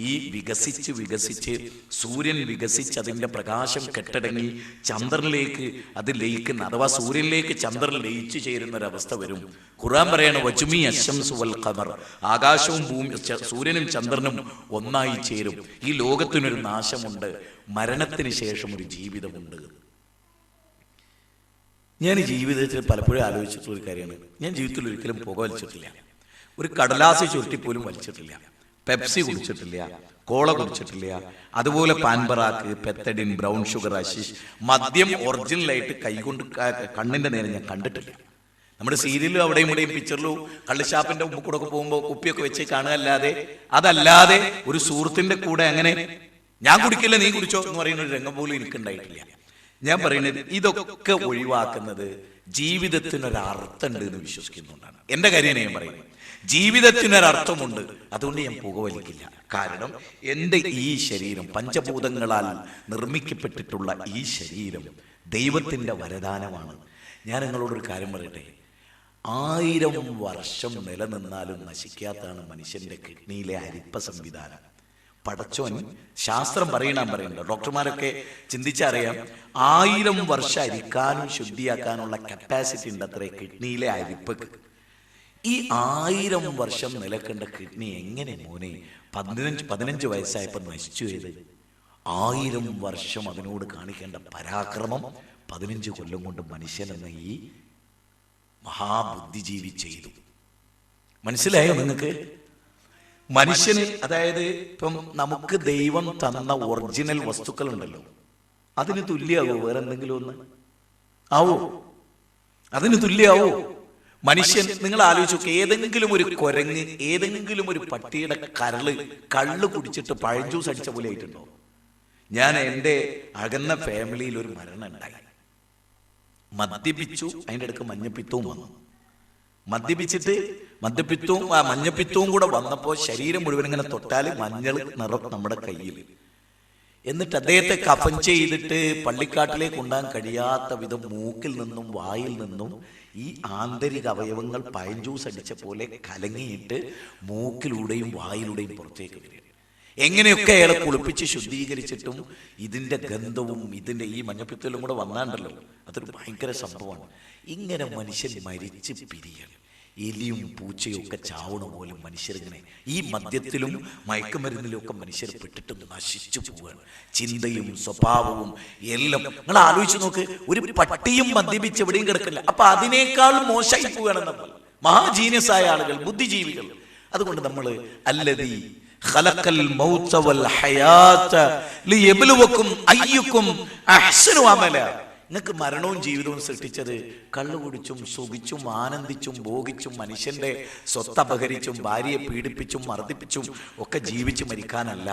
ഈ വികസിച്ച് സൂര്യൻ വികസിച്ച് അതിൻ്റെ പ്രകാശം കെട്ടടങ്ങി ചന്ദ്രനിലേക്ക് അത് ലയിക്കുന്ന, അഥവാ സൂര്യനിലേക്ക് ചന്ദ്രൻ ലയിച്ചു ചേരുന്ന ഒരവസ്ഥ വരും. ഖുർആൻ പറയാണ്, വജുമി അശംസു വൽ ഖമർ. ആകാശവും ഭൂമി സൂര്യനും ചന്ദ്രനും ഒന്നായി ചേരും. ഈ ലോകത്തിനൊരു നാശമുണ്ട്, മരണത്തിന് ശേഷം ഒരു ജീവിതമുണ്ട്. ഞാൻ ഈ ജീവിതത്തിൽ പലപ്പോഴും ആലോചിച്ചിട്ടുള്ള ഒരു കാര്യമാണ്, ഞാൻ ജീവിതത്തിൽ ഒരിക്കലും പുക വലിച്ചിട്ടില്ല, ഒരു കടലാസ് ചുരുട്ടിപ്പോലും വലിച്ചിട്ടില്ല, പെപ്സി കുടിച്ചിട്ടില്ല, കോള കുടിച്ചിട്ടില്ല, അതുപോലെ പാൻപറാക്ക്, പെത്തഡിൻ, ബ്രൗൺ ഷുഗർ, അശിഷ്, മദ്യം ഒറിജിനലായിട്ട് കൈകൊണ്ട് കണ്ണിന്റെ നേരെ ഞാൻ കണ്ടിട്ടില്ല. നമ്മുടെ സീരിയലും അവിടെയും ഇവിടെയും പിക്ചറിലും കള്ളുഷാപ്പിന്റെ മുമ്പ് കൂടെ പോകുമ്പോൾ കുപ്പിയൊക്കെ വെച്ച് കാണുകയല്ലാതെ, അതല്ലാതെ ഒരു സുഹൃത്തിന്റെ കൂടെ അങ്ങനെ ഞാൻ കുടിക്കില്ല നീ കുടിച്ചോ എന്ന് പറയുന്ന ഒരു രംഗം പോലും എനിക്കുണ്ടായിട്ടില്ല. ഞാൻ പറയുന്നത് ഇതൊക്കെ ഒഴിവാക്കുന്നത് ജീവിതത്തിനൊരർത്ഥമുണ്ട് എന്ന് വിശ്വസിക്കുന്നുകൊണ്ടാണ്. എന്റെ കാര്യം ഞാൻ പറയുന്നത്, ജീവിതത്തിനൊരർത്ഥമുണ്ട്, അതുകൊണ്ട് ഞാൻ പുകവലിക്കില്ല. കാരണം എൻ്റെ ഈ ശരീരം, പഞ്ചഭൂതങ്ങളാൽ നിർമ്മിക്കപ്പെട്ടിട്ടുള്ള ഈ ശരീരം ദൈവത്തിൻ്റെ വരദാനമാണ്. ഞാൻ നിങ്ങളോടൊരു കാര്യം പറയട്ടെ, 1000 വർഷം നിലനിന്നാലും നശിക്കാത്തതാണ് മനുഷ്യന്റെ കിഡ്നിയിലെ അരിപ്പ സംവിധാനം. പടച്ചോൻ ശാസ്ത്രം പറയണ്ട, ഡോക്ടർമാരൊക്കെ ചിന്തിച്ചറിയാം, 1000 വർഷം അരിക്കാനും ശുദ്ധിയാക്കാനുള്ള കപ്പാസിറ്റി ഉണ്ട് അത്രേ കിഡ്നിയിലെ അരിപ്പക്ക്. ഈ 1000 വർഷം നിലക്കേണ്ട കിഡ്നി എങ്ങനെ മോനെ 15 വയസ്സായപ്പോൾ നശിച്ചു പോയത്? 1000 വർഷം അതിനോട് കാണിക്കേണ്ട പരാക്രമം 15 കൊല്ലം കൊണ്ട് മനുഷ്യൻ എന്ന ഈ മഹാബുദ്ധിജീവി ചെയ്തു. മനസ്സിലായോ നിങ്ങൾക്ക്? മനുഷ്യന്, അതായത് ഇപ്പം നമുക്ക് ദൈവം തന്ന ഒറിജിനൽ വസ്തുക്കൾ ഉണ്ടല്ലോ, അതിന് തുല്യാവോ വേറെ എന്തെങ്കിലും ഒന്ന്? ആവോ? അതിന് തുല്യാവോ മനുഷ്യൻ? നിങ്ങൾ ആലോചിച്ച് നോക്ക്, ഏതെങ്കിലും ഒരു കുരങ്ങ്, ഏതെങ്കിലും ഒരു പട്ടിയുടെ കള്ള് കുടിച്ചിട്ട് പഴം ജ്യൂസ് അടിച്ച പോലെ ആയിട്ടുണ്ടോ? ഞാൻ എൻ്റെ അകന്ന ഫാമിലിയിൽ ഒരു മരണം ഉണ്ടായി. മദ്യപിച്ചു, അതിൻ്റെ അടുക്ക് മഞ്ഞപ്പിത്തവും വന്നു. മഞ്ഞപ്പിത്തവും കൂടെ വന്നപ്പോൾ ശരീരം മുഴുവൻ ഇങ്ങനെ തൊട്ടാൽ മഞ്ഞൾ നിറം നമ്മുടെ കയ്യിൽ. എന്നിട്ട് അദ്ദേഹത്തെ കഫൻ ചെയ്തിട്ട് പള്ളിക്കാട്ടിലേക്ക് കൊണ്ടാൻ കഴിയാത്ത വിധം മൂക്കിൽ നിന്നും വായിൽ നിന്നും ഈ ആന്തരിക അവയവങ്ങൾ പഴം ജ്യൂസ് അടിച്ച പോലെ കലങ്ങിയിട്ട് മൂക്കിലൂടെയും വായിലൂടെയും പുറത്തേക്ക് വരിക. എങ്ങനെയൊക്കെ അയാളെ കുളിപ്പിച്ച് ശുദ്ധീകരിച്ചിട്ടും ഇതിൻ്റെ ഗന്ധവും ഇതിൻ്റെ ഈ മഞ്ഞപ്പിത്തലും കൂടെ വന്നാണ്ടല്ലോ, അതൊരു ഭയങ്കര സംഭവമാണ്. ഇങ്ങനെ മനുഷ്യൻ മരിച്ച് പിരിയാണ്. എലിയും പൂച്ചയും ഒക്കെ ചാവണ പോലും മനുഷ്യരിങ്ങനെ ഈ മദ്യത്തിലും മയക്കുമരുന്നിലും ഒക്കെ മനുഷ്യർ പെട്ടിട്ട് നശിച്ചു പോവുകയാണ്. ചിന്തയും സ്വഭാവവും എല്ലാം നിങ്ങൾ ആലോചിച്ച് നോക്ക്. ഒരു പട്ടിയും മദ്യപിച്ച് എവിടെയും കിടക്കില്ല, അപ്പൊ അതിനേക്കാൾ മോശമായി പോവുകയാണ് നമ്മൾ, മഹാജീനിയസായ ആളുകൾ, ബുദ്ധിജീവികൾ. അതുകൊണ്ട് നമ്മൾ അല്ലദീ ഖലഖൽ മൗത വൽ ഹയാത ലിയബ്ലുവക്കും അയ്യുക്കും അഹ്സനു അമല. നിങ്ങൾക്ക് മരണവും ജീവിതവും സൃഷ്ടിച്ചത് കള്ളു കുടിച്ചും സുഖിച്ചും ആനന്ദിച്ചും ഭോഗിച്ചും മനുഷ്യന്റെ സ്വത്ത് അപഹരിച്ചും ഭാര്യയെ പീഡിപ്പിച്ചും മർദ്ദിപ്പിച്ചും ഒക്കെ ജീവിച്ച് മരിക്കാനല്ല,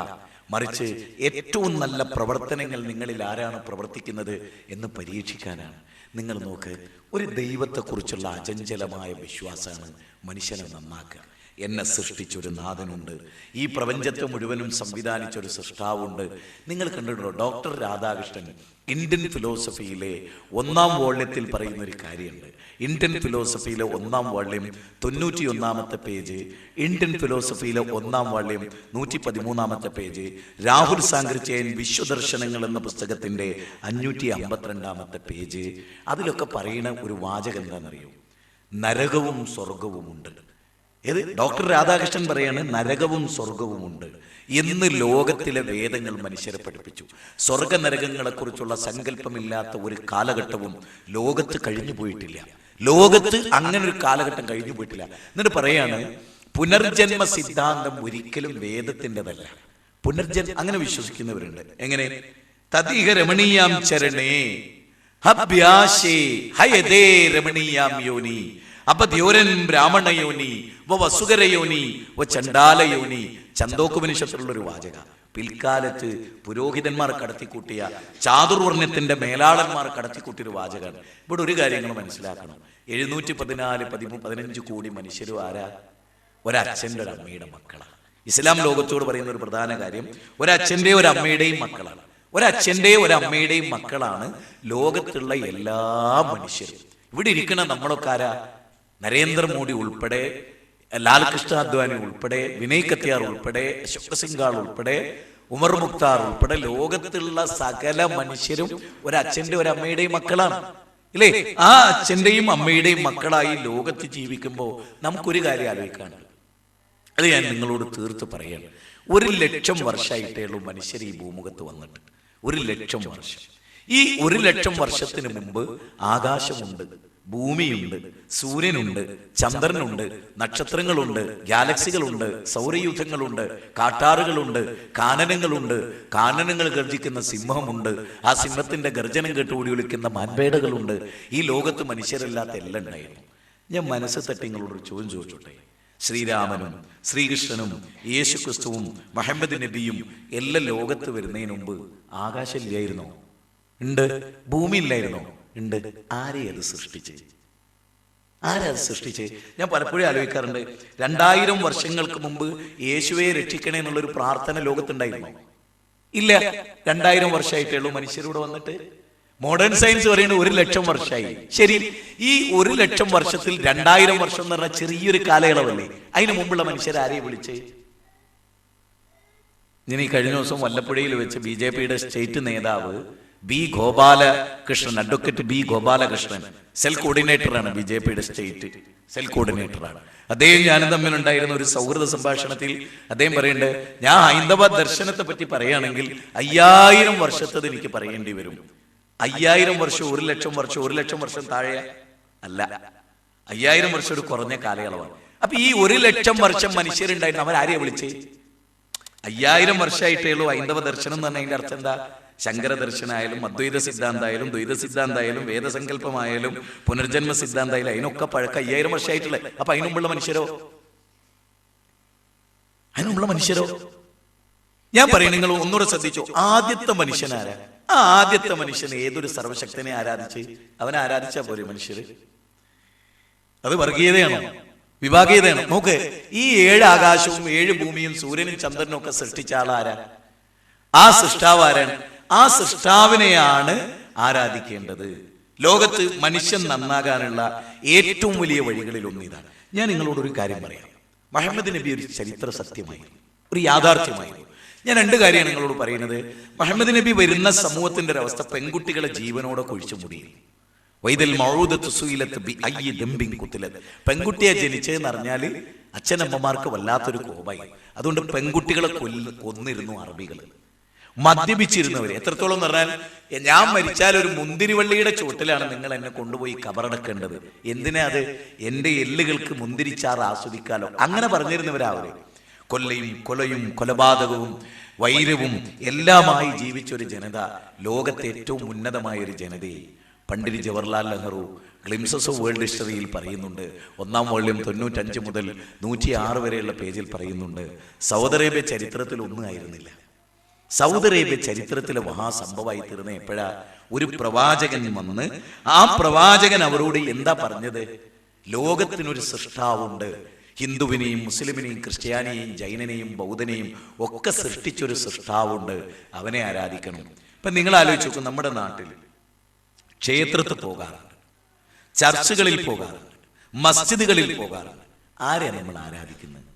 മറിച്ച് ഏറ്റവും നല്ല പ്രവർത്തനങ്ങൾ നിങ്ങളിൽ ആരാണ് പ്രവർത്തിക്കുന്നത് എന്ന് പരീക്ഷിക്കാനാണ്. നിങ്ങൾ നോക്ക്, ഒരു ദൈവത്തെക്കുറിച്ചുള്ള അചഞ്ചലമായ വിശ്വാസമാണ് മനുഷ്യനെ നന്നാക്കുക. എന്നെ സൃഷ്ടിച്ചൊരു നാഥനുണ്ട്, ഈ പ്രപഞ്ചത്തെ മുഴുവനും സംവിധാനിച്ചൊരു സൃഷ്ടാവുണ്ട്. നിങ്ങൾ കണ്ടിട്ടുണ്ടോ? ഡോക്ടർ രാധാകൃഷ്ണൻ ഇന്ത്യൻ ഫിലോസഫിയിലെ 1-ാം വോള്യത്തിൽ പറയുന്ന ഒരു കാര്യമുണ്ട്. ഇന്ത്യൻ ഫിലോസഫിയിലെ 1-ാം വോള്യം 91-ാമത്തെ പേജ്, ഇന്ത്യൻ ഫിലോസഫിയിലെ 1-ാം വോള്യം 113-ാമത്തെ പേജ്, രാഹുൽ സാങ്കർചയൻ വിശ്വദർശനങ്ങൾ എന്ന പുസ്തകത്തിന്റെ 552-ാമത്തെ പേജ്. അതിലൊക്കെ പറയുന്ന ഒരു വാചകം എന്താണെന്നറിയോ? നരകവും സ്വർഗവുമുണ്ട്. ഏത്? ഡോക്ടർ രാധാകൃഷ്ണൻ പറയാണ് നരകവും സ്വർഗവുമുണ്ട് എന്ന് ലോകത്തിലെ വേദങ്ങൾ മനുഷ്യരെ പഠിപ്പിച്ചു. സ്വർഗ നരകങ്ങളെക്കുറിച്ചുള്ള സങ്കല്പമില്ലാത്ത ഒരു കാലഘട്ടവും ലോകത്ത് കഴിഞ്ഞു പോയിട്ടില്ല. ലോകത്ത് അങ്ങനെ ഒരു കാലഘട്ടം കഴിഞ്ഞു പോയിട്ടില്ല. എന്നിട്ട് പറയാണ് പുനർജന്മ സിദ്ധാന്തം ഒരിക്കലും വേദത്തിൻ്റെതല്ല, അങ്ങനെ വിശ്വസിക്കുന്നവരുണ്ട്. എങ്ങനെ? തദിഹ രമണീയാം ചരണേ ഹബ്യാശേ ഹയദേ രമണീയാം യോനി അപദ്യോരൻ ബ്രാഹ്മണയോനി വസുകരയോനി ചണ്ടാലയോനി. ചന്തോക്കുപനിഷത്തിലുള്ളൊരു വാചക. പിൽക്കാലത്ത് പുരോഹിതന്മാർ കടത്തിക്കൂട്ടിയ, ചാതുർവർണ്ണത്തിന്റെ മേലാളന്മാർ കടത്തിക്കൂട്ടിയൊരു വാചകമാണ്. ഇവിടെ ഒരു കാര്യങ്ങൾ മനസ്സിലാക്കണം. 714-15 കോടി മനുഷ്യരും ആരാ? ഒരച്ഛൻ്റെ ഒരു അമ്മയുടെ മക്കളാണ്. ഇസ്ലാം ലോകത്തോട് പറയുന്ന ഒരു പ്രധാന കാര്യം ഒരച്ഛൻ്റെ ഒരു അമ്മയുടെയും മക്കളാണ്. ഒരച്ഛൻ്റെ ഒരു അമ്മയുടെയും മക്കളാണ് ലോകത്തുള്ള എല്ലാ മനുഷ്യരും. ഇവിടെ ഇരിക്കുന്ന നമ്മളൊക്കെ ആരാ? നരേന്ദ്രമോദി ഉൾപ്പെടെ, ലാൽകൃഷ്ണ അദ്വാനി ഉൾപ്പെടെ, വിനയ് കത്യാർ ഉൾപ്പെടെ, അശോക് സിംഗാൾ ഉൾപ്പെടെ, ഉമർ മുക്താർ ഉൾപ്പെടെ ലോകത്തുള്ള സകല മനുഷ്യരും ഒരച്ഛൻ്റെ ഒരു അമ്മയുടെയും മക്കളാണ്. ഇല്ലേ? ആ അച്ഛൻ്റെയും അമ്മയുടെയും മക്കളായി ലോകത്ത് ജീവിക്കുമ്പോൾ നമുക്കൊരു കാര്യം ആലോചിക്കാനുണ്ട്. അത് ഞാൻ നിങ്ങളോട് തീർത്ത് പറയാണ്. 1,00,000 വർഷമായിട്ടേ ഉള്ളൂ മനുഷ്യർ ഈ ഭൂമുഖത്ത് വന്നിട്ട്. 1,00,000 വർഷം. ഈ 1,00,000 വർഷത്തിന് മുമ്പ് ആകാശമുണ്ട്, ഭൂമിയുണ്ട്, സൂര്യനുണ്ട്, ചന്ദ്രനുണ്ട്, നക്ഷത്രങ്ങളുണ്ട്, ഗാലക്സികളുണ്ട്, സൗരയൂഥങ്ങളുണ്ട്, കാട്ടാറുകളുണ്ട്, കാനനങ്ങളുണ്ട്, കാനനങ്ങൾ ഗർജിക്കുന്ന സിംഹമുണ്ട്, ആ സിംഹത്തിന്റെ ഗർജനം കേട്ടുകൂടി വിളിക്കുന്ന മാൻപേടകളുണ്ട്. ഈ ലോകത്ത് മനുഷ്യരല്ലാത്ത എല്ലാം ഉണ്ടായിരുന്നു. ഞാൻ മനസ്സ് തട്ടി നിങ്ങളോടൊരു ചോദ്യം ചോദിച്ചോട്ടെ. ശ്രീരാമനും ശ്രീകൃഷ്ണനും യേശുക്രിസ്തുവും മുഹമ്മദ് നബിയും എല്ലാം ലോകത്ത് വരുന്നതിന് മുമ്പ് ആകാശമില്ലായിരുന്നോ? ഉണ്ട്. ഭൂമി ഇല്ലായിരുന്നോ? ഉണ്ട്. ആരെ അത് സൃഷ്ടിച്ച്? ആരത് സൃഷ്ടിച്ച്? ഞാൻ പലപ്പോഴും ആലോചിക്കാറുണ്ട്, 2000 വർഷങ്ങൾക്ക് മുമ്പ് യേശുവെ രക്ഷിക്കണേ എന്നുള്ളൊരു പ്രാർത്ഥന ലോകത്തുണ്ടായിരുന്നോ? ഇല്ല. 2000 വർഷമായിട്ടേ ഉള്ളൂ മനുഷ്യരോട് വന്നിട്ട്. മോഡേൺ സയൻസ് പറയുന്നത് 1,00,000 വർഷമായി. ശരി, ഈ 1,00,000 വർഷത്തിൽ 2000 വർഷം എന്ന് പറഞ്ഞാൽ ചെറിയൊരു കാലയളവല്ലേ? അതിനു മുമ്പുള്ള മനുഷ്യരാരെയും വിളിച്ച്? ഇനി കഴിഞ്ഞ ദിവസം വല്ലപ്പുഴയിൽ വെച്ച് BJPയുടെ സ്റ്റേറ്റ് നേതാവ് അഡ്വക്കേറ്റ് ബി ഗോപാലകൃഷ്ണൻ, സെൽ കോർഡിനേറ്ററാണ്, BJPയുടെ സ്റ്റേറ്റ് സെൽ കോർഡിനേറ്ററാണ്. അദ്ദേഹം ഞാനും തമ്മിലുണ്ടായിരുന്ന ഒരു സൗഹൃദ സംഭാഷണത്തിൽ അദ്ദേഹം പറയുന്നുണ്ട്, ഞാൻ ഹൈന്ദവ ദർശനത്തെ പറ്റി പറയുകയാണെങ്കിൽ 5000 വർഷത്തത് എനിക്ക് പറയേണ്ടി വരും. 5000 വർഷം 1,00,000 വർഷം 1,00,000 വർഷം താഴെ അല്ല. 5000 വർഷം ഒരു കുറഞ്ഞ കാലയളവാണ്. അപ്പൊ ഈ 1,00,000 വർഷം മനുഷ്യരുണ്ടായിരുന്നു. അവരാരെയാ വിളിച്ച്? 5000 വർഷമായിട്ടേ ഉള്ളൂ ഹൈന്ദവ ദർശനം എന്ന് പറഞ്ഞാൽ അതിന്റെ അർത്ഥം എന്താ? ശങ്കര ദർശനമായാലും അദ്വൈത സിദ്ധാന്തമായാലും ദ്വൈത സിദ്ധാന്തമായാലും വേദസങ്കല്പമായാലും പുനർജന്മ സിദ്ധാന്തമായാലും അതിനൊക്കെ പഴക്കം 5000 വർഷമായിട്ടുള്ളത്. അപ്പൊ അതിനുമുള്ള മനുഷ്യരോ? ഞാൻ പറയും, നിങ്ങൾ ഒന്നുകൂടെ ശ്രദ്ധിച്ചോ. ആദ്യത്തെ മനുഷ്യനാരാ? ആ ആദ്യത്തെ മനുഷ്യൻ ഏതൊരു സർവശക്തനെ ആരാധിച്ച്? അവനെ ആരാധിച്ചാ പോരെ മനുഷ്യര്? അത് വർഗീയതയാണോ? വിഭാഗീയതയാണോ? നോക്ക്, ഈ 7 ആകാശവും 7 ഭൂമിയും സൂര്യനും ചന്ദ്രനും ഒക്കെ സൃഷ്ടിച്ച ആളാരാ? ആ സൃഷ്ടാവ് ആരാണ്? ആ സൃഷ്ടാവിനെയാണ് ആരാധിക്കേണ്ടത്. ലോകത്ത് മനുഷ്യൻ നന്നാകാനുള്ള ഏറ്റവും വലിയ വഴികളിൽ ഒന്ന് ഇതാണ്. ഞാൻ നിങ്ങളോടൊരു കാര്യം പറയാം. മുഹമ്മദ് നബി ഒരു ചരിത്ര സത്യമായിരുന്നു, ഒരു യാഥാർത്ഥ്യമായിരുന്നു. ഞാൻ 2 കാര്യമാണ് നിങ്ങളോട് പറയുന്നത്. മുഹമ്മദ് നബി വരുന്ന സമൂഹത്തിന്റെ ഒരു അവസ്ഥ പെൺകുട്ടികളെ ജീവനോടെ കുഴിച്ചു മുടിയിരുന്നു. വൈദൽ മൗദത്ത് സുയിലത്ത് ബി അയ്യി ദംബിൻ കുത്തിലത്. പെൺകുട്ടിയെ ജനിച്ചതെന്ന് പറഞ്ഞാൽ അച്ഛനമ്മമാർക്ക് വല്ലാത്തൊരു കോപായി. അതുകൊണ്ട് പെൺകുട്ടികളെ കൊന്നിരുന്നു അറബികൾ. മദ്യപിച്ചിരുന്നവർ എത്രത്തോളം എന്ന് പറഞ്ഞാൽ, ഞാൻ മരിച്ചാൽ ഒരു മുന്തിരിവള്ളിയുടെ ചുവട്ടിലാണ് നിങ്ങൾ എന്നെ കൊണ്ടുപോയി കബറടക്കേണ്ടത്. എന്തിനാ അത്? എന്റെ എല്ലുകൾക്ക് മുന്തിരിച്ചാറ് ആസ്വദിക്കാലോ. അങ്ങനെ പറഞ്ഞിരുന്നവരാവരെ. കൊലയും കൊലപാതകവും വൈരവും എല്ലാമായി ജീവിച്ചൊരു ജനത, ലോകത്തെ ഏറ്റവും ഉന്നതമായ ഒരു ജനതയെ Pandit Jawaharlal Nehru glimpses of world ഹിസ്റ്ററിയിൽ പറയുന്നുണ്ട്. 1-ാം വോള്യം 95 മുതൽ 106 വരെയുള്ള പേജിൽ പറയുന്നുണ്ട്, സൗദി അറേബ്യ ചരിത്രത്തിൽ ഒന്നും ആയിരുന്നില്ല. സൗദി അറേബ്യ ചരിത്രത്തിലെ മഹാസംഭവമായി തീർന്ന എപ്പോഴാ? ഒരു പ്രവാചകൻ വന്ന് ആ പ്രവാചകൻ അവരോട് എന്താ പറഞ്ഞത്? ലോകത്തിനൊരു സൃഷ്ടാവുണ്ട്. ഹിന്ദുവിനെയും മുസ്ലിമിനെയും ക്രിസ്ത്യാനിയെയും ജൈനനെയും ബൗദ്ധനെയും ഒക്കെ സൃഷ്ടിച്ചൊരു സൃഷ്ടാവുണ്ട്, അവനെ ആരാധിക്കണം. ഇപ്പൊ നിങ്ങൾ ആലോചിച്ച് നോക്കും, നമ്മുടെ നാട്ടിൽ ക്ഷേത്രത്തിൽ പോകാറുണ്ട്, ചർച്ചുകളിൽ പോകാറുണ്ട്, മസ്ജിദുകളിൽ പോകാറുണ്ട്. ആരെയാണ് നമ്മൾ ആരാധിക്കുന്നത്?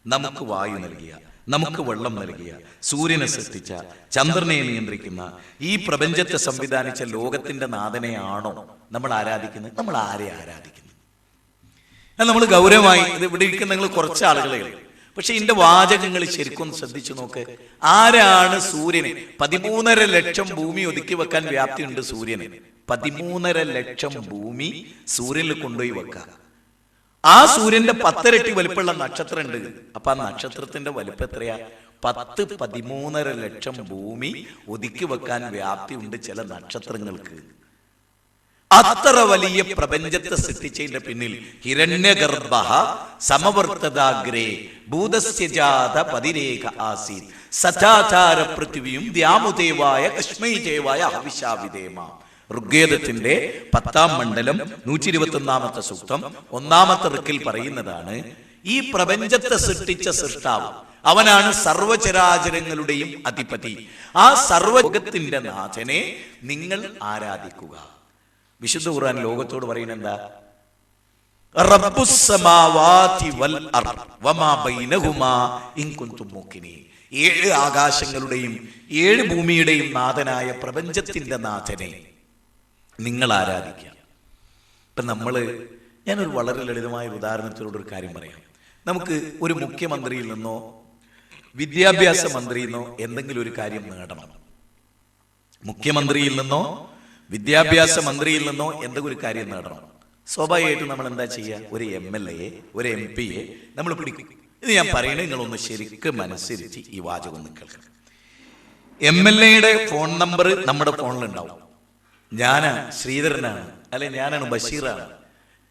നമുക്ക് വായു നൽകിയ, നമുക്ക് വെള്ളം നൽകിയ, സൂര്യനെ സൃഷ്ടിച്ച, ചന്ദ്രനെ നിയന്ത്രിക്കുന്ന, ഈ പ്രപഞ്ചത്തെ സംവിധാനിച്ച ലോകത്തിന്റെ നാഥനെയാണോ നമ്മൾ ആരാധിക്കുന്നത്? നമ്മൾ ആരെ ആരാധിക്കുന്നത്? നമ്മൾ ഗൗരവമായി ഇത് ഇവിടെ ഇരിക്കുന്ന നിങ്ങൾ കുറച്ച് ആളുകളെ, പക്ഷെ ഇതിന്റെ വാചകങ്ങൾ ശരിക്കും ശ്രദ്ധിച്ചു നോക്ക്. ആരാണ് സൂര്യനെ? 13.5 ലക്ഷം ഭൂമി ഒതുക്കി വെക്കാൻ വ്യാപ്തിയുണ്ട് സൂര്യന്. 13.5 ലക്ഷം ഭൂമി സൂര്യനിൽ കൊണ്ടുപോയി വെക്കാം. ആ സൂര്യന്റെ 10 ഇരട്ടി വലിപ്പമുള്ള നക്ഷത്രം ഉണ്ട്. അപ്പൊ ആ നക്ഷത്രത്തിന്റെ വലിപ്പം എത്രയാ? 10-13 ലക്ഷം ഭൂമി ഒതുക്കി വെക്കാൻ വ്യാപ്തി ഉണ്ട് ചില നക്ഷത്രങ്ങൾക്ക്. അത്ര വലിയ പ്രപഞ്ചത്തെ സൃഷ്ടിച്ചതിന്റെ പിന്നിൽ ഹിരണ്യഗർഭ സമവർത്തതാഗ്രേ ഭൂതസ്യജാത പതിരേഖ ആസീത് സചാചാര പൃഥ്വിയും ദ്യാമുദേവായ കശ്മൈദേവായ ഹവിഷാവിദേമ. ഋഗ്വേദത്തിന്റെ 10-ാം മണ്ഡലം 121-ാമത്തെ സൂക്തം 1-ാമത്തെ ഋക്കിൽ പറയുന്നതാണ്, ഈ പ്രപഞ്ചത്തെ സൃഷ്ടിച്ച സൃഷ്ടാവ് അവനാണ് സർവചരാചരങ്ങളുടെയും അധിപതി. ആ സർവലോകത്തിന്റെ നാഥനെ നിങ്ങൾ ആരാധിക്കുക. വിശുദ്ധ ഖുർആൻ ലോകത്തോട് പറയുന്നത് എന്താ? റബ്ബുസ് സമാവാതി വൽ അർദ് വമാ ബൈനഹുമാ ഇൻ കുൻതും മൂഖിനീൻ. 7 ആകാശങ്ങളുടെയും 7 ഭൂമിയുടെയും നാഥനായ പ്രപഞ്ചത്തിന്റെ നാഥനെ നിങ്ങൾ ആരാധിക്കുക. ഇപ്പൊ ഞാനൊരു വളരെ ലളിതമായ ഉദാഹരണത്തിലൂടെ ഒരു കാര്യം പറയാം. നമുക്ക് ഒരു മുഖ്യമന്ത്രിയിൽ നിന്നോ വിദ്യാഭ്യാസ മന്ത്രിയിൽ നിന്നോ എന്തെങ്കിലും ഒരു കാര്യം നേടണം. മുഖ്യമന്ത്രിയിൽ നിന്നോ വിദ്യാഭ്യാസ മന്ത്രിയിൽ നിന്നോ എന്തെങ്കിലും ഒരു കാര്യം നേടണം. സ്വാഭാവികമായിട്ടും നമ്മൾ എന്താ ചെയ്യുക? ഒരു MLA യെ ഒരു MP യെ നമ്മൾ പിടിക്കും. ഇത് ഞാൻ പറയണേ, നിങ്ങളൊന്ന് ശരിക്കും മനസ്സിരുത്തി ഈ വാചകം ഒന്ന് കേൾക്കണം. MLA-യുടെ ഫോൺ നമ്പർ നമ്മുടെ ഫോണിലുണ്ടാവും. ഞാനാണ് ശ്രീധരനാണ്, അല്ലെ ഞാനാണ് ബഷീറാണ്,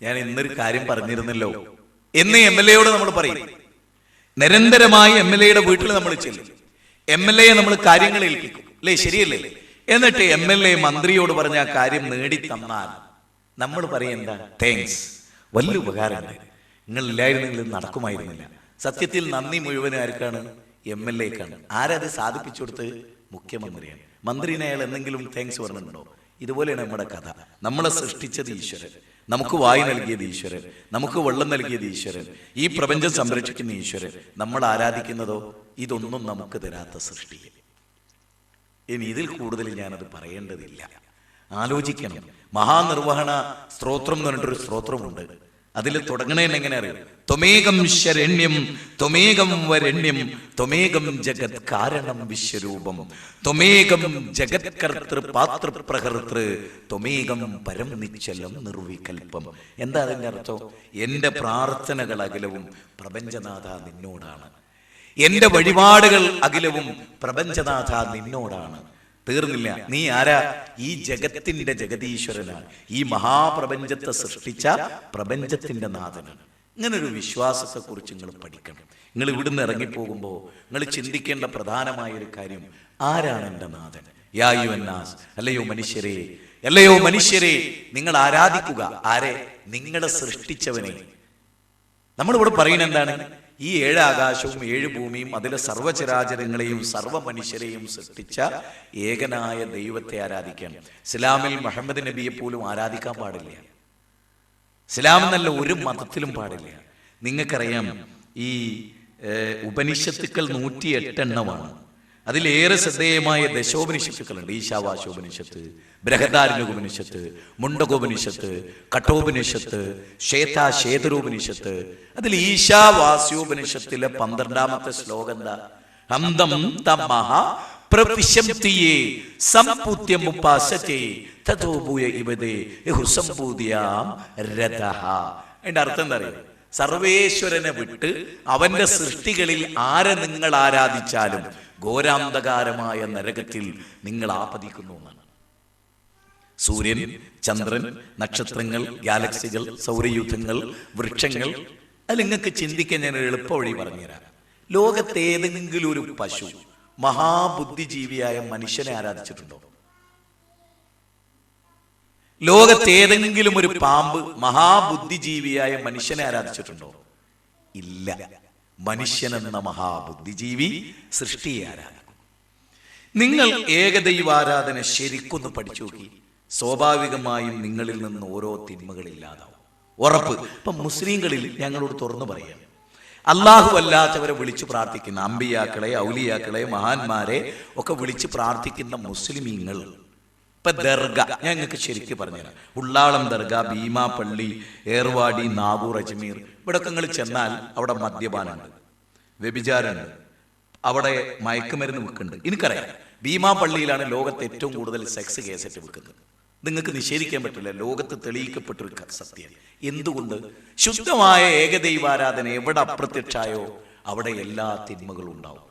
ഞാൻ ഇന്നൊരു കാര്യം പറഞ്ഞിരുന്നല്ലോ എന്ന് MLA-യോട് നമ്മൾ പറയും. നിരന്തരമായി MLA-യുടെ വീട്ടിൽ നമ്മൾ ചെല്ലും. MLA-യെ നമ്മൾ കാര്യങ്ങൾ ഏൽപ്പിക്കും, അല്ലേ? ശരിയല്ലേ? എന്നിട്ട് MLA മന്ത്രിയോട് പറഞ്ഞ ആ കാര്യം നേടിത്തന്നാൽ നമ്മൾ പറയും എന്താ? താങ്ക്സ്, വലിയ ഉപകാരമുണ്ട്, നിങ്ങൾ ഇല്ലായിരുന്നെങ്കിൽ ഇത് നടക്കുമായിരുന്നില്ല. സത്യത്തിൽ നന്ദി മുഴുവൻ ആർക്കാണ്? MLA-ക്കാണ്. ആരത് സാധിപ്പിച്ചു കൊടുത്ത്? മുഖ്യമന്ത്രിയാണ്. മന്ത്രിനെ അയാൾ എന്തെങ്കിലും താങ്ക്സ് പറഞ്ഞിട്ടുണ്ടോ? ഇതുപോലെയാണ് നമ്മുടെ കഥ. നമ്മളെ സൃഷ്ടിച്ചത് ഈശ്വരൻ, നമുക്ക് വായു നൽകിയത് ഈശ്വരൻ, നമുക്ക് വെള്ളം നൽകിയത് ഈശ്വരൻ, ഈ പ്രപഞ്ചം സംരക്ഷിക്കുന്ന ഈശ്വരൻ. നമ്മൾ ആരാധിക്കുന്നതോ ഇതൊന്നും നമുക്ക് തരാത്ത സൃഷ്ടിയെ. ഇനി ഇതിൽ കൂടുതൽ ഞാനത് പറയേണ്ടതില്ല. ആലോചിക്കണം. മഹാനിർവഹണ സ്ത്രോത്രം എന്ന് പറഞ്ഞിട്ടൊരു സ്ത്രോത്രമുണ്ട്. അതിൽ തുടങ്ങണേന്ന് എങ്ങനെ അറിയാം? ത്വമേകം ശരണ്യം ത്വമേകം വരണ്യം ത്വമേകം ജഗത് കാരണം വിശ്വരൂപം ത്വമേകം ജഗത് കർത്തൃ പാതൃപ്രകർത്തൃ ത്വമേകം പരം നിശ്ചലം നിർവികൽപ്പം. എന്താ അതിന്റെ അർത്ഥം? എന്റെ പ്രാർത്ഥനകൾ അഖിലവും പ്രപഞ്ചനാഥ നിന്നോടാണ്, എന്റെ വഴിപാടുകൾ അഖിലവും പ്രപഞ്ചനാഥ നിന്നോടാണ്. തീർന്നില്ല. നീ ആരാ? ഈ ജഗത്തിന്റെ ജഗതീശ്വരനാണ്, ഈ മഹാപ്രപഞ്ചത്തെ സൃഷ്ടിച്ച പ്രപഞ്ചത്തിന്റെ നാഥനാണ്. ഇങ്ങനൊരു വിശ്വാസത്തെ കുറിച്ച് നിങ്ങൾ പഠിക്കണം. നിങ്ങൾ ഇവിടുന്ന് ഇറങ്ങിപ്പോകുമ്പോൾ നിങ്ങൾ ചിന്തിക്കേണ്ട പ്രധാനമായ ഒരു കാര്യം, ആരാണ് എൻ്റെ നാഥൻ? യാ അയ്യുഹന്നാസ്, അല്ലയോ മനുഷ്യരെ, അല്ലയോ മനുഷ്യരെ, നിങ്ങൾ ആരാധിക്കുക. ആരെ? നിങ്ങളെ സൃഷ്ടിച്ചവനെ. നമ്മളിവിടെ പറയുന്നത് എന്താണ്? ഈ 7 ആകാശവും 7 ഭൂമിയും അതിലെ സർവചരാചരങ്ങളെയും സർവ മനുഷ്യരെയും സൃഷ്ടിച്ച ഏകനായ ദൈവത്തെ ആരാധിക്കണം. ഇസ്ലാമിൽ മുഹമ്മദ് നബിയെ പോലും ആരാധിക്കാൻ പാടില്ല. ഇസ്ലാം എന്നല്ല ഒരു മതത്തിലും പാടില്ല. നിങ്ങൾക്കറിയാം, ഈ ഉപനിഷത്തുക്കൾ 108 എണ്ണമാണ്. അതിലേറെ ശ്രദ്ധേയമായ ദശോപനിഷത്തുക്കളുണ്ട്. ഈശാവാശോപനിഷത്ത്, ബൃഹദാരണ്യകോപനിഷത്ത്, മുണ്ടകോപനിഷത്ത്, കഠോപനിഷത്ത്, ശ്വേതാശേതരോപനിഷത്ത്. അതിൽ ഈശാവാസ്യോപനിഷത്തിലെ 12-ാമത്തെ ശ്ലോകം എന്താ? ഹന്തം തമഹ പ്രവിശംതിയേ സംപൂത്യമുപാസതേ തതോഭൂയ ഇവദേ യഹുസംപൂദ്യാം രതഃ. അതിന്റെ അർത്ഥം എന്താ അറിയോ? സർവേശ്വരനെ വിട്ട് അവന്റെ സൃഷ്ടികളിൽ ആരെ നിങ്ങൾ ആരാധിച്ചാലും ഘോരാന്ധകാരമായ നരകത്തിൽ നിങ്ങൾ ആപതിക്കുന്നു എന്നാണ്. സൂര്യൻ, ചന്ദ്രൻ, നക്ഷത്രങ്ങൾ, ഗാലക്സികൾ, സൗരയൂഥങ്ങൾ, വൃക്ഷങ്ങൾ, അത് നിങ്ങൾക്ക് ചിന്തിക്കാൻ ഞാൻ എളുപ്പ വഴി പറഞ്ഞുതരാം. ലോകത്തേതെങ്കിലും ഒരു പശു മഹാബുദ്ധിജീവിയായ മനുഷ്യനെ ആരാധിച്ചിട്ടുണ്ടോ? ലോകത്തേതെങ്കിലും ഒരു പാമ്പ് മഹാബുദ്ധിജീവിയായ മനുഷ്യനെ ആരാധിച്ചിട്ടുണ്ടോ? ഇല്ല. മനുഷ്യനെന്ന മഹാബുദ്ധിജീവി സൃഷ്ടിയെ ആരാധിക്കും. നിങ്ങൾ ഏകദൈവാരാധന ശരിക്കൊന്ന് പഠിച്ചു നോക്കി, സ്വാഭാവികമായും നിങ്ങളിൽ നിന്ന് ഓരോ തിന്മകളില്ലാതാവും, ഉറപ്പ്. ഇപ്പൊ മുസ്ലിങ്ങളിൽ ഞങ്ങളോട് തുറന്നു പറയാം, അല്ലാഹു അല്ലാത്തവരെ വിളിച്ചു പ്രാർത്ഥിക്കുന്ന അമ്പിയാക്കളെ, ഔലിയാക്കളെ, മഹാന്മാരെ ഒക്കെ വിളിച്ചു പ്രാർത്ഥിക്കുന്ന മുസ്ലിമീങ്ങൾ, ഇപ്പൊ ദർഗ, ഞാൻ നിങ്ങൾക്ക് ശരിക്കും പറഞ്ഞുതരാം. ഉള്ളാളം ദർഗ, ഭീമാപള്ളി, ഏർവാടി, നാഗൂർ, അജ്മീർ, ഇവിടെയൊക്കെ നിങ്ങൾ ചെന്നാൽ അവിടെ മദ്യപാനുണ്ട്, വ്യഭിചാരമുണ്ട്, അവിടെ മയക്കുമരുന്ന് വിൽക്കുന്നുണ്ട്. എനിക്കറിയാം, ഭീമാപള്ളിയിലാണ് ലോകത്ത് ഏറ്റവും കൂടുതൽ സെക്സ് കേസറ്റ് വിൽക്കുന്നത്. നിങ്ങൾക്ക് നിഷേധിക്കാൻ പറ്റില്ല. ലോകത്ത് തെളിയിക്കപ്പെട്ടൊരു സത്യം. എന്തുകൊണ്ട്? ശുദ്ധമായ ഏകദൈവാരാധന എവിടെ അപ്രത്യക്ഷായോ അവിടെ എല്ലാ തിന്മകളും ഉണ്ടാവും.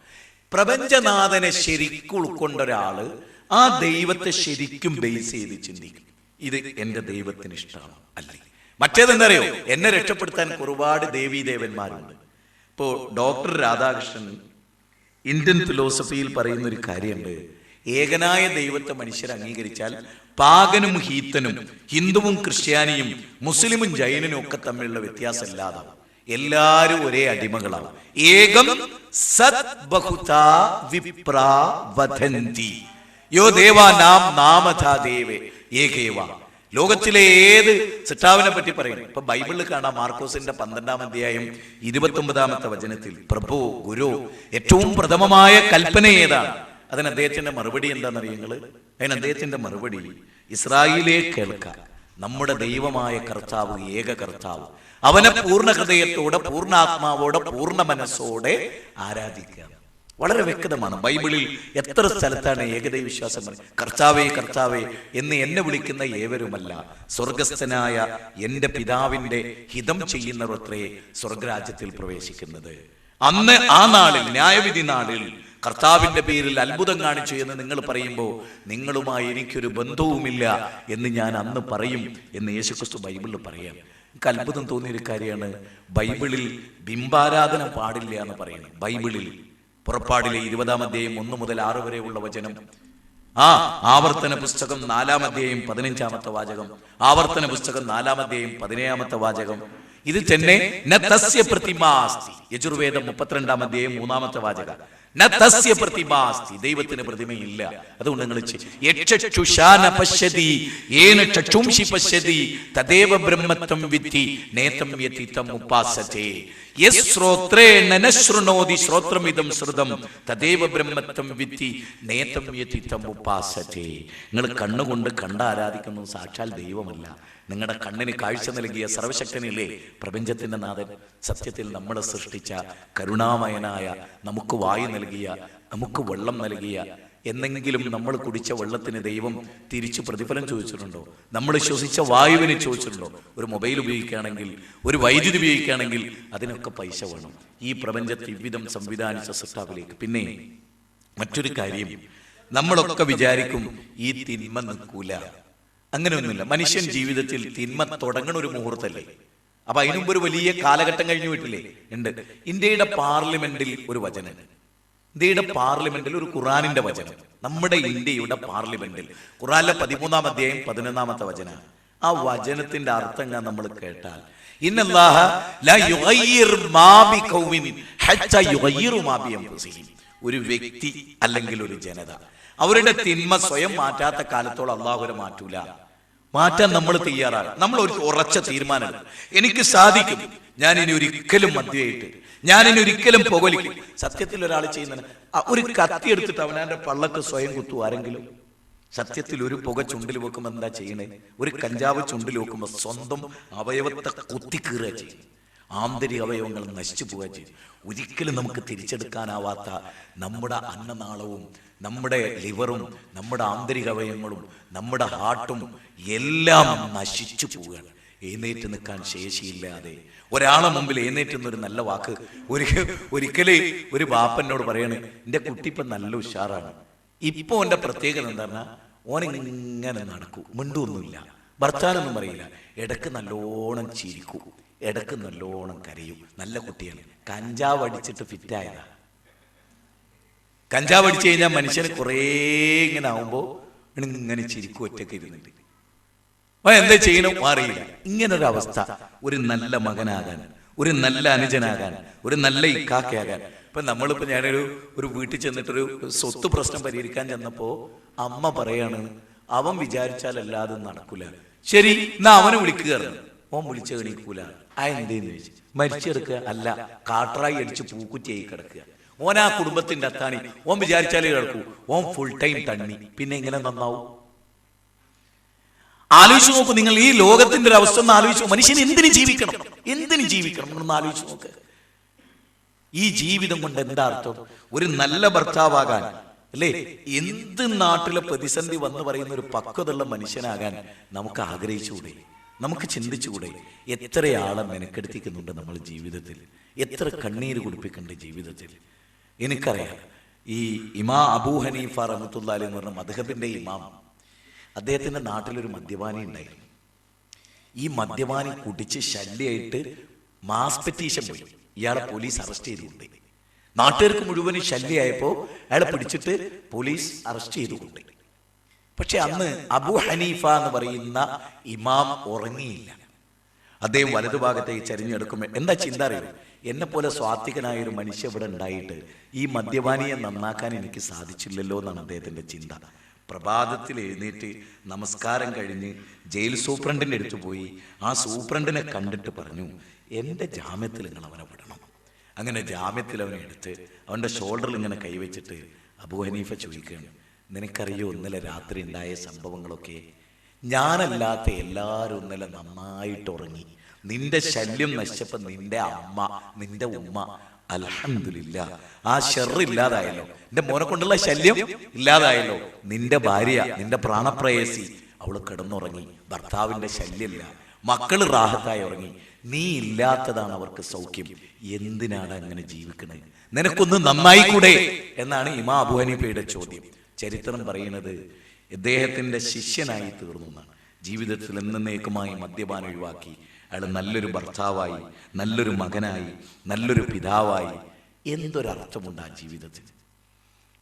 പ്രപഞ്ചനാഥനെ ശരിക്കും ഉൾക്കൊണ്ട ഒരാള് ആ ദൈവത്തെ ശരിക്കും ബേസ് ചെയ്ത് ചിന്തിക്കും, ഇത് എന്റെ ദൈവത്തിന് ഇഷ്ടമാണ് അല്ലേ. മറ്റേതെന്തറിയോ, എന്നെ രക്ഷപ്പെടുത്താൻ ഒരുപാട് ദേവീദേവന്മാരുണ്ട്. ഇപ്പോ ഡോക്ടർ രാധാകൃഷ്ണൻ ഇന്ത്യൻ ഫിലോസഫിയിൽ പറയുന്ന ഒരു കാര്യമുണ്ട്. ഏകനായ ദൈവത്തെ മനുഷ്യർ അംഗീകരിച്ചാൽ പാഗനും ഹീത്തനും, ഹിന്ദുവും ക്രിസ്ത്യാനിയും മുസ്ലിമും ജൈനനും ഒക്കെ തമ്മിലുള്ള വ്യത്യാസം ഇല്ലാതാവും. എല്ലാരും ഒരേ അടിമകളാവും. ഏകം സത് ബഹുതാ വിപ്രാ വദന്തി യോ ദേവാ നാം നാമധാ ദേവേ ഏകേവ. ലോകത്തിലെ ഏത് സിട്ടാവിനെ പറ്റി പറയും. ഇപ്പൊ ബൈബിളിൽ കാണാം, മാർക്കോസിന്റെ 12-ാം അധ്യായം 29-ാമത്തെ വചനത്തിൽ പ്രഭു ഗുരു ഏറ്റവും പ്രഥമമായ കൽപ്പന ഏതാണ്? അതിന് അദ്ദേഹത്തിന്റെ മറുപടി എന്താണെന്നറിയങ്ങള്? അതിന് അദ്ദേഹത്തിന്റെ മറുപടി, ഇസ്രായേലേ കേൾക്കാം, നമ്മുടെ ദൈവമായ കർത്താവ് ഏക കർത്താവ്, അവനെ പൂർണ്ണ ഹൃദയത്തോടെ, പൂർണ്ണാത്മാവോടെ, പൂർണ്ണ മനസ്സോടെ ആരാധിക്കുക. വളരെ വ്യക്തമാണ്. ബൈബിളിൽ എത്ര സ്ഥലത്താണ് ഏകദൈവ വിശ്വാസം പറയുന്നത്? കർത്താവേ കർത്താവേ എന്ന് എന്നെ വിളിക്കുന്ന ഏവരുമല്ല, സ്വർഗസ്ഥനായ എന്റെ പിതാവിന്റെ ഹിതം ചെയ്യുന്നവരത്രേ സ്വർഗരാജ്യത്തിൽ പ്രവേശിക്കുന്നത്. അന്ന് ആ നാളിൽ, ന്യായവിധി നാളിൽ, കർത്താവിന്റെ പേരിൽ അത്ഭുതം കാണിച്ചു എന്ന് നിങ്ങൾ പറയുമ്പോൾ നിങ്ങളുമായി എനിക്കൊരു ബന്ധവുമില്ല എന്ന് ഞാൻ അന്ന് പറയും എന്ന് യേശുക്രിസ്തു ബൈബിളിൽ പറയാം. എനിക്ക് അത്ഭുതം തോന്നിയൊരു കാര്യമാണ്, ബൈബിളിൽ ബിംബാരാധന പാടില്ല എന്ന് പറയുന്നത്. ബൈബിളിൽ പുറപ്പാടിലെ 20-ാം അധ്യായം 1 മുതൽ 6 വരെയുള്ള വചനം, ആവർത്തന പുസ്തകം 4-ാം അധ്യായം 15-ാമത്തെ വാചകം, ആവർത്തന പുസ്തകം 4-ാം അധ്യായം 17-ാമത്തെ വാചകം, ഇത് തന്നെ നതസ്യ പ്രതിമാസ്തി, യജുർവേദം 32-ാം അധ്യായം 3-ാമത്തെ വാചക, നതസ്യ പ്രതിമാസ്തി, ദൈവത്തിന് പ്രതിമയില്ല. അതുകൊണ്ട് നിങ്ങൾ യക്ഷുഷാന പശ്യതി യേന ചക്ഷുംഷി പശ്യതി തദേവ ബ്രഹ്മത്വം വിദ്ധി നേതം യതിതം ഉപാസതേ യശ്രോത്രേണ നശ്രുണോതി ശ്രോത്രമിദം ശ്രുതം തദേവ ബ്രഹ്മത്വം വിദ്ധി നേതം യതിതം ഉപാസതേ. നിങ്ങൾ കണ്ണുകൊണ്ട് കണ്ട് ആരാധിക്കുന്നു സാക്ഷാൽ ദൈവമല്ല. നിങ്ങളുടെ കണ്ണിന് കാഴ്ച നൽകിയ സർവശക്തനില്ലേ പ്രപഞ്ചത്തിന്റെ നാഥൻ? സത്യത്തിൽ നമ്മളെ സൃഷ്ടിച്ച കരുണാമയനായ, നമുക്ക് വായു നൽകിയ, നമുക്ക് വെള്ളം നൽകിയ, എന്നെങ്കിലും നമ്മൾ കുടിച്ച വെള്ളത്തിന് ദൈവം തിരിച്ചു പ്രതിഫലം ചോദിച്ചിട്ടുണ്ടോ? നമ്മൾ ശ്വസിച്ച വായുവിന് ചോദിച്ചിട്ടുണ്ടോ? ഒരു മൊബൈൽ ഉപയോഗിക്കുകയാണെങ്കിൽ, ഒരു വൈദ്യുതി ഉപയോഗിക്കുകയാണെങ്കിൽ അതിനൊക്കെ പൈസ വേണം. ഈ പ്രപഞ്ചത്തെ ഇவ்விதം സംവിധാനിച്ച സൃഷ്ടാവിലേക്ക്. പിന്നെ മറ്റൊരു കാര്യം, നമ്മളൊക്കെ വിചാരിക്കും ഈ തിന്മ നിൽക്കൂല. അങ്ങനെയൊന്നുമില്ല. മനുഷ്യൻ ജീവിതത്തിൽ തിന്മ തുടങ്ങണ ഒരു മുഹൂർത്തല്ലേ? അപ്പൊ അതിനുമുമ്പ് ഒരു വലിയ കാലഘട്ടം കഴിഞ്ഞു പോയിട്ടില്ലേ? ഉണ്ട്. ഇന്ത്യയുടെ പാർലമെന്റിൽ ഒരു വചനം, ഇന്ത്യയുടെ പാർലമെന്റിൽ ഒരു ഖുറാനിന്റെ വചനം, നമ്മുടെ ഇന്ത്യയുടെ പാർലമെന്റിൽ ഖുറാനിലെ 13-ാം അധ്യായം 11-ാമത്തെ വചന. ആ വചനത്തിന്റെ അർത്ഥം നമ്മൾ കേട്ടാൽ, ഇന്നല്ലാഹ ലാ യുഗയ്യിർ മാ ബിഖൗമിൻ ഹത്താ യുഗയ്യിറു മാ ബിഅൻഫുസിഹിം, ഒരു വ്യക്തി അല്ലെങ്കിൽ ഒരു ജനത അവരുടെ തിന്മ സ്വയം മാറ്റാത്ത കാലത്തോളം അള്ളാഹുവിനെ മാറ്റൂല. മാറ്റാൻ നമ്മൾ തയ്യാറാണ്. നമ്മൾ ഒരു ഉറച്ച തീരുമാനം, എനിക്ക് സാധിക്കും, ഞാൻ ഇനി ഒരിക്കലും മദ്യമായിട്ട്, ഞാൻ ഇനി ഒരിക്കലും പുകവലിക്കും. സത്യത്തിൽ ഒരാൾ ചെയ്യുന്ന ഒരു കത്തി എടുത്തിട്ട് അവനാന്റെ പള്ളക്ക് സ്വയം കുത്തു ആരെങ്കിലും? സത്യത്തിൽ ഒരു പുക ചുണ്ടിൽ വെക്കുമ്പോൾ എന്താ ചെയ്യണേ? ഒരു കഞ്ചാവ് ചുണ്ടിൽ വെക്കുമ്പോൾ സ്വന്തം അവയവത്തെ കുത്തിക്കീറുക ചെയ്യും. ആന്തരിക അവയവങ്ങൾ നശിച്ചു പോവുക ചെയ്യും. ഒരിക്കലും നമുക്ക് തിരിച്ചെടുക്കാനാവാത്ത നമ്മുടെ അന്നനാളവും, നമ്മുടെ ലിവറും, നമ്മുടെ ആന്തരിക അവയവങ്ങളും, നമ്മുടെ ഹാർട്ടും എല്ലാം നശിച്ചു പോവുകയാണ്. എഴുന്നേറ്റ് നിൽക്കാൻ ശേഷിയില്ലാതെ ഒരാളെ മുമ്പിൽ എഴുന്നേറ്റുന്നൊരു നല്ല വാക്ക് ഒരിക്കലേ ഒരു ബാപ്പനോട് പറയണേ, എൻ്റെ കുട്ടി ഇപ്പം നല്ല ഉഷാറാണ്. ഇപ്പൊ ഓൻ്റെ പ്രത്യേകത എന്താ പറഞ്ഞാൽ, ഓനിങ്ങനെ നടക്കൂ, മിണ്ടൊന്നുമില്ല, ഭർത്താനൊന്നും പറയില്ല, ഇടക്ക് നല്ലോണം ചിരിക്കൂ, ഇടക്ക് നല്ലോണം കരയും. നല്ല കുട്ടിയാണ്. കഞ്ചാവ് അടിച്ചിട്ട് ഫിറ്റായതാ. കഞ്ചാവ് അടിച്ചു കഴിഞ്ഞാൽ മനുഷ്യന് കുറേ ഇങ്ങനെ ആവുമ്പോ ഇങ്ങനെ ചിരിക്കും ഒറ്റയ്ക്ക് ഇരുന്നിട്ട്. എന്താ ചെയ്യണം അറിയില്ല. ഇങ്ങനൊരവസ്ഥ ഒരു നല്ല മകനാകാൻ, ഒരു നല്ല അനുജനാകാൻ, ഒരു നല്ല ഇക്കാക്കയാകാൻ. ഇപ്പൊ നമ്മളിപ്പോ ഞാനൊരു വീട്ടിൽ ചെന്നിട്ടൊരു സ്വത്ത് പ്രശ്നം പരിഹരിക്കാൻ ചെന്നപ്പോ അമ്മ പറയാണ്, അവൻ വിചാരിച്ചാലല്ലാതെ നടക്കൂല. ശരി, എന്നാ അവനെ വിളിക്കുകയായിരുന്നു. ഓൻ വിളിച്ച എണീക്കൂല. എന്തേന്ന് ചോദിച്ചു. മരിച്ചെടുക്കുക അല്ല, കാട്ടറായി അടിച്ച് പൂക്കുറ്റിയായി കിടക്കുക. ഓൻ ആ കുടുംബത്തിന്റെ അത്താണി. ഓൻ വിചാരിച്ചാലേ കിടക്കൂ. ഓൻ ഫുൾ ടൈം തണ്ണി. പിന്നെ എങ്ങനെ നന്നാവും? ആലോചിച്ച് നോക്കൂ. നിങ്ങൾ ഈ ലോകത്തിന്റെ ഒരു അവസ്ഥ ഒന്ന് ആലോചിച്ചു. മനുഷ്യൻ എന്തിനു ജീവിക്കണം? എന്തിനു ജീവിക്കണം എന്നൊന്ന് ആലോചിച്ച് നോക്ക്. ഈ ജീവിതം കൊണ്ട് എന്താ അർത്ഥം? ഒരു നല്ല ഭർത്താവാകാൻ, അല്ലേ? എന്ത് നാട്ടിലെ പ്രതിസന്ധി വന്ന് പറയുന്ന ഒരു പക്വതയുള്ള മനുഷ്യനാകാൻ നമുക്ക് ആഗ്രഹിച്ചുകൂടെ? നമുക്ക് ചിന്തിച്ചുകൂടെ? എത്രയാളെ മെനക്കെടുത്തിക്കുന്നുണ്ട് നമ്മൾ ജീവിതത്തിൽ, എത്ര കണ്ണീര് കുടിപ്പിക്കുന്നുണ്ട് ജീവിതത്തിൽ. എനിക്കറിയാം, ഈ ഇമാം അബൂ ഹനീഫ റഹ്മത്തുള്ളാഹി എന്ന് പറഞ്ഞ മദ്ഹബിന്റെ ഇമാം, അദ്ദേഹത്തിന്റെ നാട്ടിലൊരു മദ്യപാനി ഉണ്ടായിരുന്നു. ഈ മദ്യപാനി കുടിച്ച് ശല്യമായിട്ട് മാസ് പെറ്റീഷൻ പോയി. ഇയാളെ പോലീസ് അറസ്റ്റ് ചെയ്തുകൊണ്ട്, നാട്ടുകാർക്ക് മുഴുവനും ശല്യമായപ്പോൾ അയാളെ പിടിച്ചിട്ട് പോലീസ് അറസ്റ്റ് ചെയ്തുകൊണ്ട്. പക്ഷെ അന്ന് അബൂ ഹനീഫ എന്ന് പറയുന്ന ഇമാം ഉറങ്ങിയില്ല. അദ്ദേഹം വലതുഭാഗത്തേക്ക് ചരിഞ്ഞെടുക്കുമ്പോൾ എന്താ ചിന്ത അറിയോ? എന്നെ പോലെ സ്വാത്വികനായ ഒരു മനുഷ്യ ഇവിടെ ഉണ്ടായിട്ട് ഈ മദ്യപാനിയെ നന്നാക്കാൻ എനിക്ക് സാധിച്ചില്ലല്ലോ എന്നാണ് അദ്ദേഹത്തിന്റെ ചിന്ത. പ്രഭാതത്തിൽ എഴുന്നേറ്റ് നമസ്കാരം കഴിഞ്ഞ് ജയിൽ സൂപ്രണ്ടിന്റെ അടുത്ത് പോയി ആ സൂപ്രണ്ടിനെ കണ്ടിട്ട് പറഞ്ഞു, എൻ്റെ ജാമ്യത്തിൽ നിങ്ങൾ അവനെ വിടണം. അങ്ങനെ ജാമ്യത്തിൽ അവനെ എടുത്ത് അവൻ്റെ ഷോൾഡറിൽ ഇങ്ങനെ കൈവച്ചിട്ട് അബൂ ഹനീഫ ചോദിക്കുകയാണ്, നിനക്കറിയോ ഇന്നലെ രാത്രി ഉണ്ടായ സംഭവങ്ങളൊക്കെ? ഞാനല്ലാത്ത എല്ലാവരും ഇന്നലെ നന്നായിട്ട് ഉറങ്ങി. നിന്റെ ശല്യം നശിച്ചപ്പോൾ നിന്റെ അമ്മ, നിന്റെ ഉമ്മ, അൽഹംദുലില്ലാ ആ ഷർറ് ഇല്ലാതായല്ലോ, നിന്റെ മോനെ കൊണ്ടുള്ള ശല്യം ഇല്ലാതായല്ലോ. നിന്റെ ഭാര്യ, നിന്റെ പ്രാണപ്രേയസി, അവള് കിടന്നുറങ്ങി, ഭർത്താവിന്റെ ശല്യമില്ല, മക്കള് റാഹത്തായി ഉറങ്ങി. നീ ഇല്ലാത്തതാണ് അവർക്ക് സൗഖ്യം. എന്തിനാണ് അങ്ങനെ ജീവിക്കണേ? നിനക്കൊന്ന് നന്നായിക്കൂടെ എന്നാണ് ഇമാം അബൂ ഹനീഫയുടെ ചോദ്യം. ചരിത്രം പറയുന്നത് ഇദ്ദേഹത്തിന്റെ ശിഷ്യനായി തീർന്നു എന്നാണ്. ജീവിതത്തിൽ എന്നേക്കുമായി മദ്യപാനം ഒഴിവാക്കി അയാൾ നല്ലൊരു ഭർത്താവായി, നല്ലൊരു മകനായി, നല്ലൊരു പിതാവായി. എന്തൊരർത്ഥമുണ്ട് ആ ജീവിതത്തിൽ?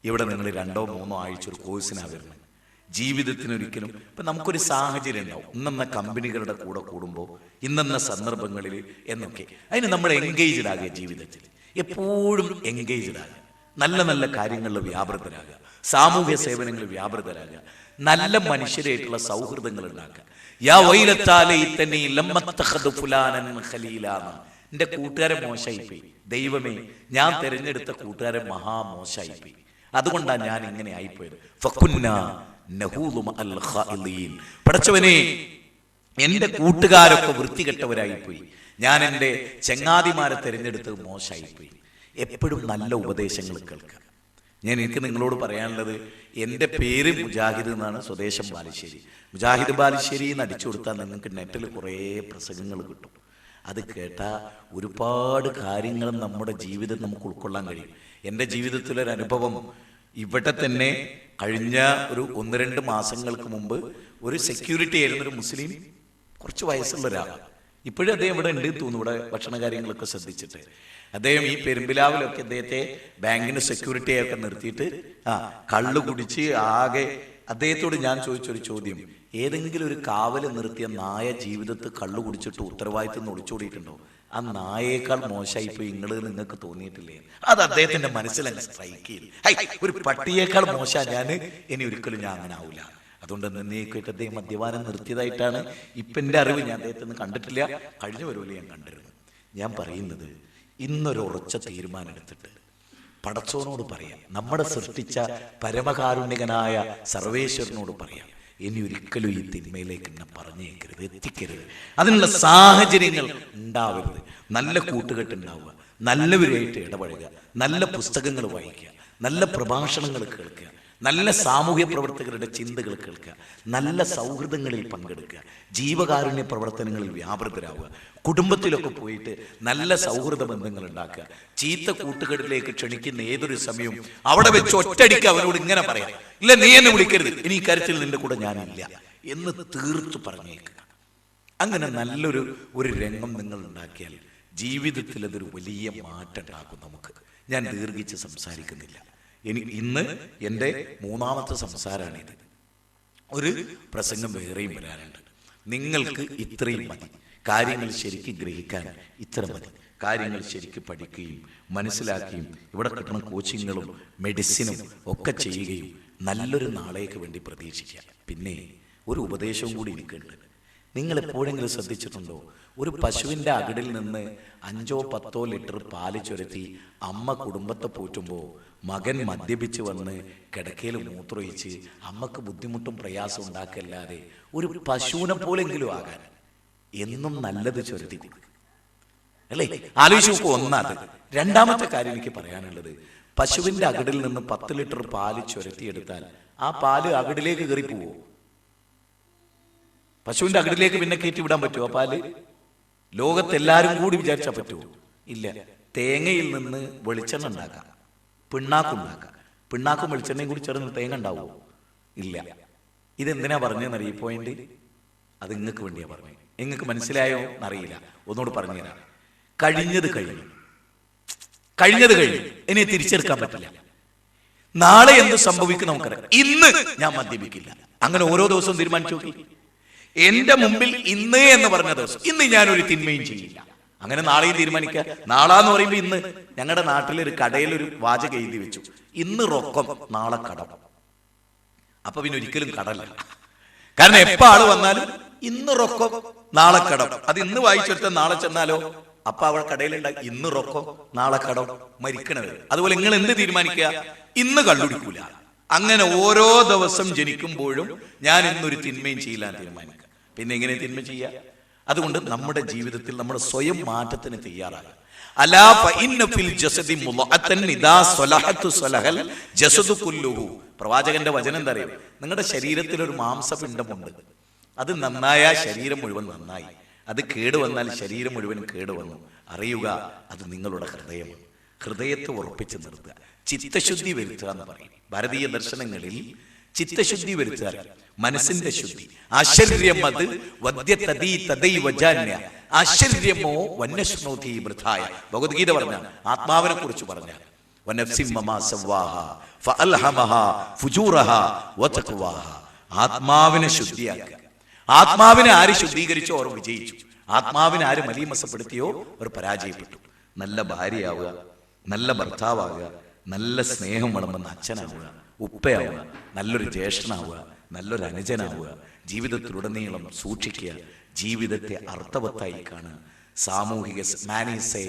ഇവിടെ നിങ്ങൾ 2-3 ആഴ്ച ഒരു കോഴ്സിനാണ് വരുന്നത്. ജീവിതത്തിനൊരിക്കലും ഇപ്പം നമുക്കൊരു സാഹചര്യം ഉണ്ടാവും, ഇന്നെന്ന കമ്പനികളുടെ കൂടെ കൂടുമ്പോൾ, ഇന്നെന്ന സന്ദർഭങ്ങളിൽ എന്നൊക്കെ. അതിന് നമ്മൾ എൻഗേജ്ഡ് ആകുക. ജീവിതത്തിൽ എപ്പോഴും എൻഗേജ്ഡ് ആകുക, നല്ല നല്ല കാര്യങ്ങളിൽ വ്യാപൃതരാകുക, സാമൂഹ്യ സേവനങ്ങളിൽ വ്യാപൃതരാകുക, നല്ല മനുഷ്യരായിട്ടുള്ള സൗഹൃദങ്ങൾ ഉണ്ടാക്കുക. എന്റെ കൂട്ടുകാരൻ മോശമായിപ്പോയി, ദൈവമേ ഞാൻ തിരഞ്ഞെടുത്ത കൂട്ടുകാരൻ മഹാമോശമായിപ്പോയി, അതുകൊണ്ടാണ് ഞാൻ ഇങ്ങനെ ആയിപ്പോയത്. പടച്ചവനെ, എന്റെ കൂട്ടുകാരൊക്കെ വൃത്തികെട്ടവരായിപ്പോയി, ഞാൻ എൻ്റെ ചങ്ങാതിമാരെ തിരഞ്ഞെടുത്തത് മോശമായിപ്പോയി. എപ്പോഴും നല്ല ഉപദേശങ്ങൾ കേൾക്കുക. എനിക്ക് നിങ്ങളോട് പറയാനുള്ളത്, എൻ്റെ പേര് മുജാഹിദ് എന്നാണ്, സ്വദേശം ബാലുശ്ശേരി. മുജാഹിദ് ബാലുശ്ശേരി എന്ന് അടിച്ചു കൊടുത്താൽ നിങ്ങൾക്ക് നെറ്റിൽ കുറേ പ്രസംഗങ്ങൾ കിട്ടും. അത് കേട്ടാൽ ഒരുപാട് കാര്യങ്ങൾ നമ്മുടെ ജീവിതം നമുക്ക് ഉൾക്കൊള്ളാൻ കഴിയും. എൻ്റെ ജീവിതത്തിലൊരനുഭവം, ഇവിടെ തന്നെ കഴിഞ്ഞ ഒരു 1-2 മാസങ്ങൾക്ക് മുമ്പ് ഒരു സെക്യൂരിറ്റി ആയിരുന്നൊരു മുസ്ലിം, കുറച്ച് വയസ്സുള്ള ഒരാൾ, ഇപ്പോഴും അദ്ദേഹം ഇവിടെ ഉണ്ട് തോന്നുന്നു, ഇവിടെ ഭക്ഷണ കാര്യങ്ങളൊക്കെ ശ്രദ്ധിച്ചിട്ട്. അദ്ദേഹം ഈ പെരുമ്പിലാവിലൊക്കെ അദ്ദേഹത്തെ ബാങ്കിന് സെക്യൂരിറ്റി ആയൊക്കെ നിർത്തിയിട്ട് കള്ളു കുടിച്ച് ആകെ. അദ്ദേഹത്തോട് ഞാൻ ചോദിച്ചൊരു ചോദ്യം, ഏതെങ്കിലും ഒരു കാവല് നിർത്തിയ നായ ജീവിതത്തിൽ കള്ളു കുടിച്ചിട്ട് ഉത്തരവാദിത്തം നിന്ന് ഒളിച്ചോടിയിട്ടുണ്ടോ? ആ നായേക്കാൾ മോശമായിപ്പോയി നിങ്ങൾക്ക് തോന്നിയിട്ടില്ലേ? അത് അദ്ദേഹത്തിന്റെ മനസ്സിലങ്ങ് സ്ട്രൈക്ക് ചെയ്തു. ഒരു പട്ടിയേക്കാൾ മോശം ഞാൻ, ഇനി ഒരിക്കലും ഞാൻ അങ്ങനെ ആവില്ല. അതുകൊണ്ട് എന്നേക്കായിട്ട് അദ്ദേഹം മദ്യപാനം നിർത്തിയതായിട്ടാണ് ഇപ്പം എൻ്റെ അറിവ്. ഞാൻ അദ്ദേഹത്തിന് കണ്ടിട്ടില്ല, കഴിഞ്ഞ വരവിൽ ഞാൻ കണ്ടിരുന്നു. ഞാൻ പറയുന്നത്, ഇന്നൊരു ഉറച്ച തീരുമാനം എടുത്തിട്ട് പടച്ചോനോട് പറയാം, നമ്മുടെ സൃഷ്ടിച്ച പരമകാരുണ്യകനായ സർവേശ്വരനോട് പറയാം, ഇനി ഒരിക്കലും ഈ തിന്മയിലേക്ക് എന്നെ പറഞ്ഞേക്കരുത്, എത്തിക്കരുത്. അതിനുള്ള സാഹചര്യങ്ങൾ ഉണ്ടാവരുത്. നല്ല കൂട്ടുകെട്ടുണ്ടാവുക, നല്ലവരുമായിട്ട് ഇടപഴകുക, നല്ല പുസ്തകങ്ങൾ വായിക്കുക, നല്ല പ്രഭാഷണങ്ങൾ കേൾക്കുക, നല്ല സാമൂഹ്യ പ്രവർത്തകരുടെ ചിന്തകൾ കേൾക്കുക, നല്ല സൗഹൃദങ്ങളിൽ പങ്കെടുക്കുക, ജീവകാരുണ്യ പ്രവർത്തനങ്ങളിൽ വ്യാപൃതരാവുക, കുടുംബത്തിലൊക്കെ പോയിട്ട് നല്ല സൗഹൃദ ബന്ധങ്ങൾ ഉണ്ടാക്കുക. ചീത്ത കൂട്ടുകെട്ടിലേക്ക് ക്ഷണിക്കുന്ന ഏതൊരു സമയവും അവിടെ വെച്ച് ഒറ്റയടിക്ക് അവനോട് ഇങ്ങനെ പറയാം, ഇല്ല നീ എന്നെ വിളിക്കരുത്, ഇനി ഈ കാര്യത്തിൽ നിന്റെ കൂടെ ഞാനില്ല എന്ന് തീർത്തു പറഞ്ഞേക്കുക. അങ്ങനെ നല്ലൊരു രംഗം നിങ്ങൾ ഉണ്ടാക്കിയാൽ ജീവിതത്തിൽ അതൊരു വലിയ മാറ്റം ഉണ്ടാക്കും നമുക്ക്. ഞാൻ ദീർഘിച്ച് സംസാരിക്കുന്നില്ല. ഇന്ന് എൻ്റെ 3ാമത്തെ സംസാരമാണിത്. ഒരു പ്രസംഗം വേറെയും വരാനുണ്ട്. നിങ്ങൾക്ക് ഇത്രയും മതി, കാര്യങ്ങൾ ശരിക്കും ഗ്രഹിക്കാൻ ഇത്ര മതി. കാര്യങ്ങൾ ശരിക്കും പഠിക്കുകയും മനസ്സിലാക്കുകയും ഇവിടെ കിട്ടുന്ന കോച്ചിങ്ങുകളും മെഡിസിനും ഒക്കെ ചെയ്യുകയും നല്ലൊരു നാളേക്ക് വേണ്ടി പ്രതീക്ഷിക്കുക. പിന്നെ ഒരു ഉപദേശവും കൂടി എനിക്കുണ്ട്. നിങ്ങൾ എപ്പോഴെങ്കിലും ശ്രദ്ധിച്ചിട്ടുണ്ടോ, ഒരു പശുവിൻ്റെ അകിടിൽ നിന്ന് 5-10 ലിറ്റർ പാല് ചുരത്തി അമ്മ കുടുംബത്തെ പോറ്റുമ്പോൾ മകൻ മദ്യപിച്ച് വന്ന് കിടക്കയിൽ മൂത്രമൊഴിച്ച് അമ്മക്ക് ബുദ്ധിമുട്ടും പ്രയാസം ഉണ്ടാക്കല്ലാതെ ഒരു പശുവിനെ പോലെങ്കിലും ആകാൻ എന്നും നല്ലത് ചുരത്തി കൊടുക്കും, അല്ലേ? ആലോചിച്ച് നോക്കൂ. ഒന്നത്. 2ാമത്തെ കാര്യം എനിക്ക് പറയാനുള്ളത്, പശുവിന്റെ അകിടിൽ നിന്ന് 10 ലിറ്റർ പാല് ചുരത്തിയെടുത്താൽ ആ പാല് അകിടിലേക്ക് കയറി പോവോ? പശുവിന്റെ അകിടിലേക്ക് പിന്നെ കയറ്റി വിടാൻ പറ്റുമോ? ആ പാല് ലോകത്തെല്ലാരും കൂടി വിചാരിച്ചാൽ പറ്റുമോ? ഇല്ല. തേങ്ങയിൽ നിന്ന് വെളിച്ചെണ്ണ ഉണ്ടാക്കാം, പിണ്ണാക്കുണ്ടാക്കാം. പിണ്ണാക്കും വെളിച്ചെണ്ണയും കൂടി ചേർന്ന് തേങ്ങ ഉണ്ടാവുമോ? ഇല്ല. ഇതെന്തിനാ പറഞ്ഞതെന്നറിയ ഈ പോയിന്റ്? അത് നിങ്ങൾക്ക് വേണ്ടിയാ പറഞ്ഞത്. നിങ്ങൾക്ക് മനസ്സിലായോ എന്നറിയില്ല, ഒന്നുകൂടി പറഞ്ഞുതരാം. കഴിഞ്ഞത് കഴിഞ്ഞു, ഇനി തിരിച്ചെടുക്കാൻ പറ്റില്ല. നാളെ എന്ത് സംഭവിക്കും നമുക്കറിയാം. ഇന്ന് ഞാൻ മദ്യപിക്കില്ല, അങ്ങനെ ഓരോ ദിവസവും തീരുമാനിച്ചു നോക്കി. എന്റെ മുമ്പിൽ ഇന്ന് എന്ന് പറഞ്ഞ ദിവസം, ഇന്ന് ഞാനൊരു തിന്മയും ചെയ്യില്ല, അങ്ങനെ നാളെയും തീരുമാനിക്കുക. നാളാന്ന് പറയുമ്പോ ഇന്ന്. ഞങ്ങളുടെ നാട്ടിലൊരു കടയിലൊരു വാചകം എഴുതി വെച്ചു, ഇന്ന് റൊക്കം നാളെ കടം. അപ്പൊ പിന്നെ ഒരിക്കലും കടല്ല. കാരണം എപ്പോ ആള് വന്നാലും ഇന്ന് റൊക്കം നാളെ കടം. അത് ഇന്ന് വായിച്ചെടുത്ത നാളെ ചെന്നാലോ അപ്പൊ അവൾ കടയിലുണ്ടായി ഇന്ന് റൊക്കം നാളെ കടം, മരിക്കണവർ. അതുപോലെ നിങ്ങൾ എന്ത് തീരുമാനിക്കുക? ഇന്ന് കള്ളുടിക്കൂല. അങ്ങനെ ഓരോ ദിവസം ജനിക്കുമ്പോഴും ഞാൻ ഇന്നൊരു തിന്മയും ചെയ്യില്ല തീരുമാനിക്കുക. പിന്നെ എങ്ങനെ തിന്മ ചെയ്യുക? അതുകൊണ്ട് നമ്മുടെ ജീവിതത്തിൽ നമ്മൾ സ്വയം മാറ്റത്തിന് തയ്യാറാകുക. അലാ ഫഇന്ന ഫിൽ ജസദി മുളഅതൻ ഇദാ സ്വലഹതു സ്വലഹൽ ജസദു കുല്ലുഹു. പ്രവാചകന്റെ വചനം എന്താ അറിയോ? നിങ്ങളുടെ ശരീരത്തിൽ ഒരു മാംസപിണ്ഡമുണ്ട്, അത് നന്നായാൽ ശരീരം മുഴുവൻ നന്നായി, അത് കേടുവന്നാൽ ശരീരം മുഴുവൻ കേടുവന്നു. അറിയുക, അത് നിങ്ങളുടെ ഹൃദയമാണ്. ഹൃദയത്തെ ഉറപ്പിച്ച് നിർത്തുക, ചിത്തശുദ്ധി വരുത്തുക എന്ന് പറയും. ഭാരതീയ ദർശനങ്ങളിൽ ചിത്തശുദ്ധി വരുത്തുക, മനസ്സിന്റെ ശുദ്ധി. ആശ്ചര്യമത് വദ്യതദീ തദൈവജാന്യ ആശ്ചര്യമോ വന്യശ്നോതി വൃഥായ. ഭഗവത്ഗീത പറഞ്ഞ ആത്മാവിനെ കുറിച്ച് പറഞ്ഞ വനഫ്സിൻ മമാ സവ്വാഹ ഫഅൽഹമഹ ഫുജൂറഹ വതഖ്വാഹ. ആത്മാവിനെ ശുദ്ധിയാക്കുക. ആത്മാവിനെ ആര് ശുദ്ധീകരിച്ചോ അവർ വിജയിച്ചു. ആത്മാവിനെ ആര് മലീമസപ്പെടുത്തിയോ അവർ പരാജയപ്പെട്ടു. നല്ല ഭാര്യയാവുക, നല്ല ഭർത്താവുക, നല്ല സ്നേഹം വിളമ്പുന്ന അച്ഛനാവുക, ഉപ്പയാവുക, നല്ലൊരു ജ്യേഷ്ഠനാവുക, നല്ലൊരു അനുജനാവുക. ജീവിതത്തിലുടനീളം സൂക്ഷിക്കുക, ജീവിതത്തെ അർത്ഥവത്തായി കാണുക. സാമൂഹിക man is A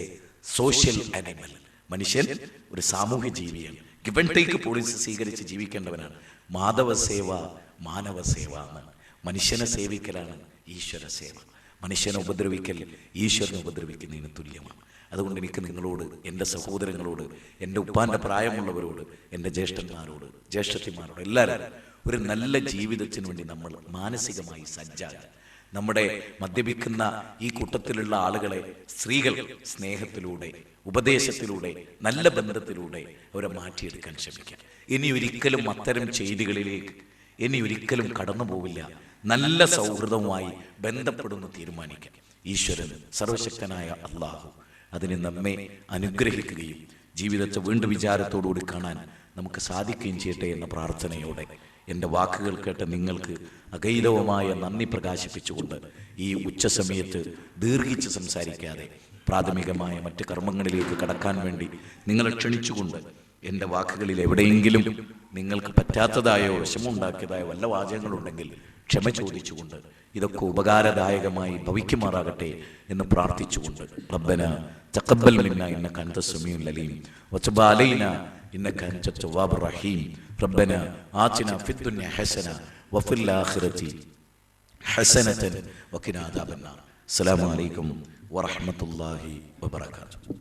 social animal. മനുഷ്യൻ ഒരു സാമൂഹ്യ ജീവിയാണ്. ഗിവ് ആൻഡ് ടേക്ക് പോളിസി സ്വീകരിച്ച് ജീവിക്കേണ്ടവനാണ്. മാധവ സേവ മാനവ സേവ എന്നാണ്. മനുഷ്യനെ സേവിക്കലാണ് ഈശ്വര സേവ. മനുഷ്യനെ ഉപദ്രവിക്കൽ ഈശ്വരനെ ഉപദ്രവിക്കുന്നതിന് തുല്യമാണ്. അതുകൊണ്ട് എനിക്ക് നിങ്ങളോട്, എൻ്റെ സഹോദരങ്ങളോട്, എൻ്റെ ഉപ്പാൻ്റെ പ്രായമുള്ളവരോട്, എൻ്റെ ജ്യേഷ്ഠന്മാരോട്, ജ്യേഷ്ഠത്തിമാരോട് എല്ലാവരും ഒരു നല്ല ജീവിതത്തിന് വേണ്ടി നമ്മൾ മാനസികമായി സജ്ജാകുക. നമ്മുടെ മദ്യപിക്കുന്ന ഈ കൂട്ടത്തിലുള്ള ആളുകളെ, സ്ത്രീകൾ സ്നേഹത്തിലൂടെ, ഉപദേശത്തിലൂടെ, നല്ല ബന്ധത്തിലൂടെ അവരെ മാറ്റിയെടുക്കാൻ ശ്രമിക്കുക. ഇനി ഒരിക്കലും അത്തരം ചെയ്തികളിലേക്ക് ഇനി ഒരിക്കലും കടന്നു പോവില്ല. നല്ല സൗഹൃദവുമായി ബന്ധപ്പെടുന്നു തീരുമാനിക്കുക. ഈശ്വരൻ സർവശക്തനായ അള്ളാഹു അതിന് നമ്മെ അനുഗ്രഹിക്കുകയും ജീവിതത്തെ വീണ്ടും വിചാരത്തോടുകൂടി കാണാൻ നമുക്ക് സാധിക്കുകയും ചെയ്യട്ടെ എന്ന പ്രാർത്ഥനയോടെ എൻ്റെ വാക്കുകൾ കേട്ട് നിങ്ങൾക്ക് അഗൈരവമായ നന്ദി പ്രകാശിപ്പിച്ചുകൊണ്ട് ഈ ഉച്ചസമയത്ത് ദീർഘിച്ച് സംസാരിക്കാതെ പ്രാഥമികമായ മറ്റ് കർമ്മങ്ങളിലേക്ക് കടക്കാൻ വേണ്ടി നിങ്ങളെ ക്ഷണിച്ചുകൊണ്ട് എൻ്റെ വാക്കുകളിൽ എവിടെയെങ്കിലും നിങ്ങൾക്ക് പറ്റാത്തതായോ വിഷമമുണ്ടാക്കിയതായോ വല്ല വാചകങ്ങളുണ്ടെങ്കിൽ ക്ഷമ ചോദിച്ചുകൊണ്ട് ഇതൊക്കെ ഉപകാരദായകമായി ഭവിക്കുമാറാകട്ടെ എന്ന് പ്രാർത്ഥിച്ചുകൊണ്ട് റബ്ബന തഖബ്ബൽ മിന്നാ ഇന്നക അൻത സമീഉൽ അലീം വതുബ് അലൈനാ ഇന്നക അൻത തവ്വാബുർ റഹീം റബ്ബന ആതിനാ ഫിദ് ദുനിയ ഹസന വഫിൽ ആഖിറതി ഹസനതൻ വഖിനാ അദാബന്നാർ. അസ്സലാമു അലൈക്കും വറഹ്മത്തുള്ളാഹി വബറകാതുഹു.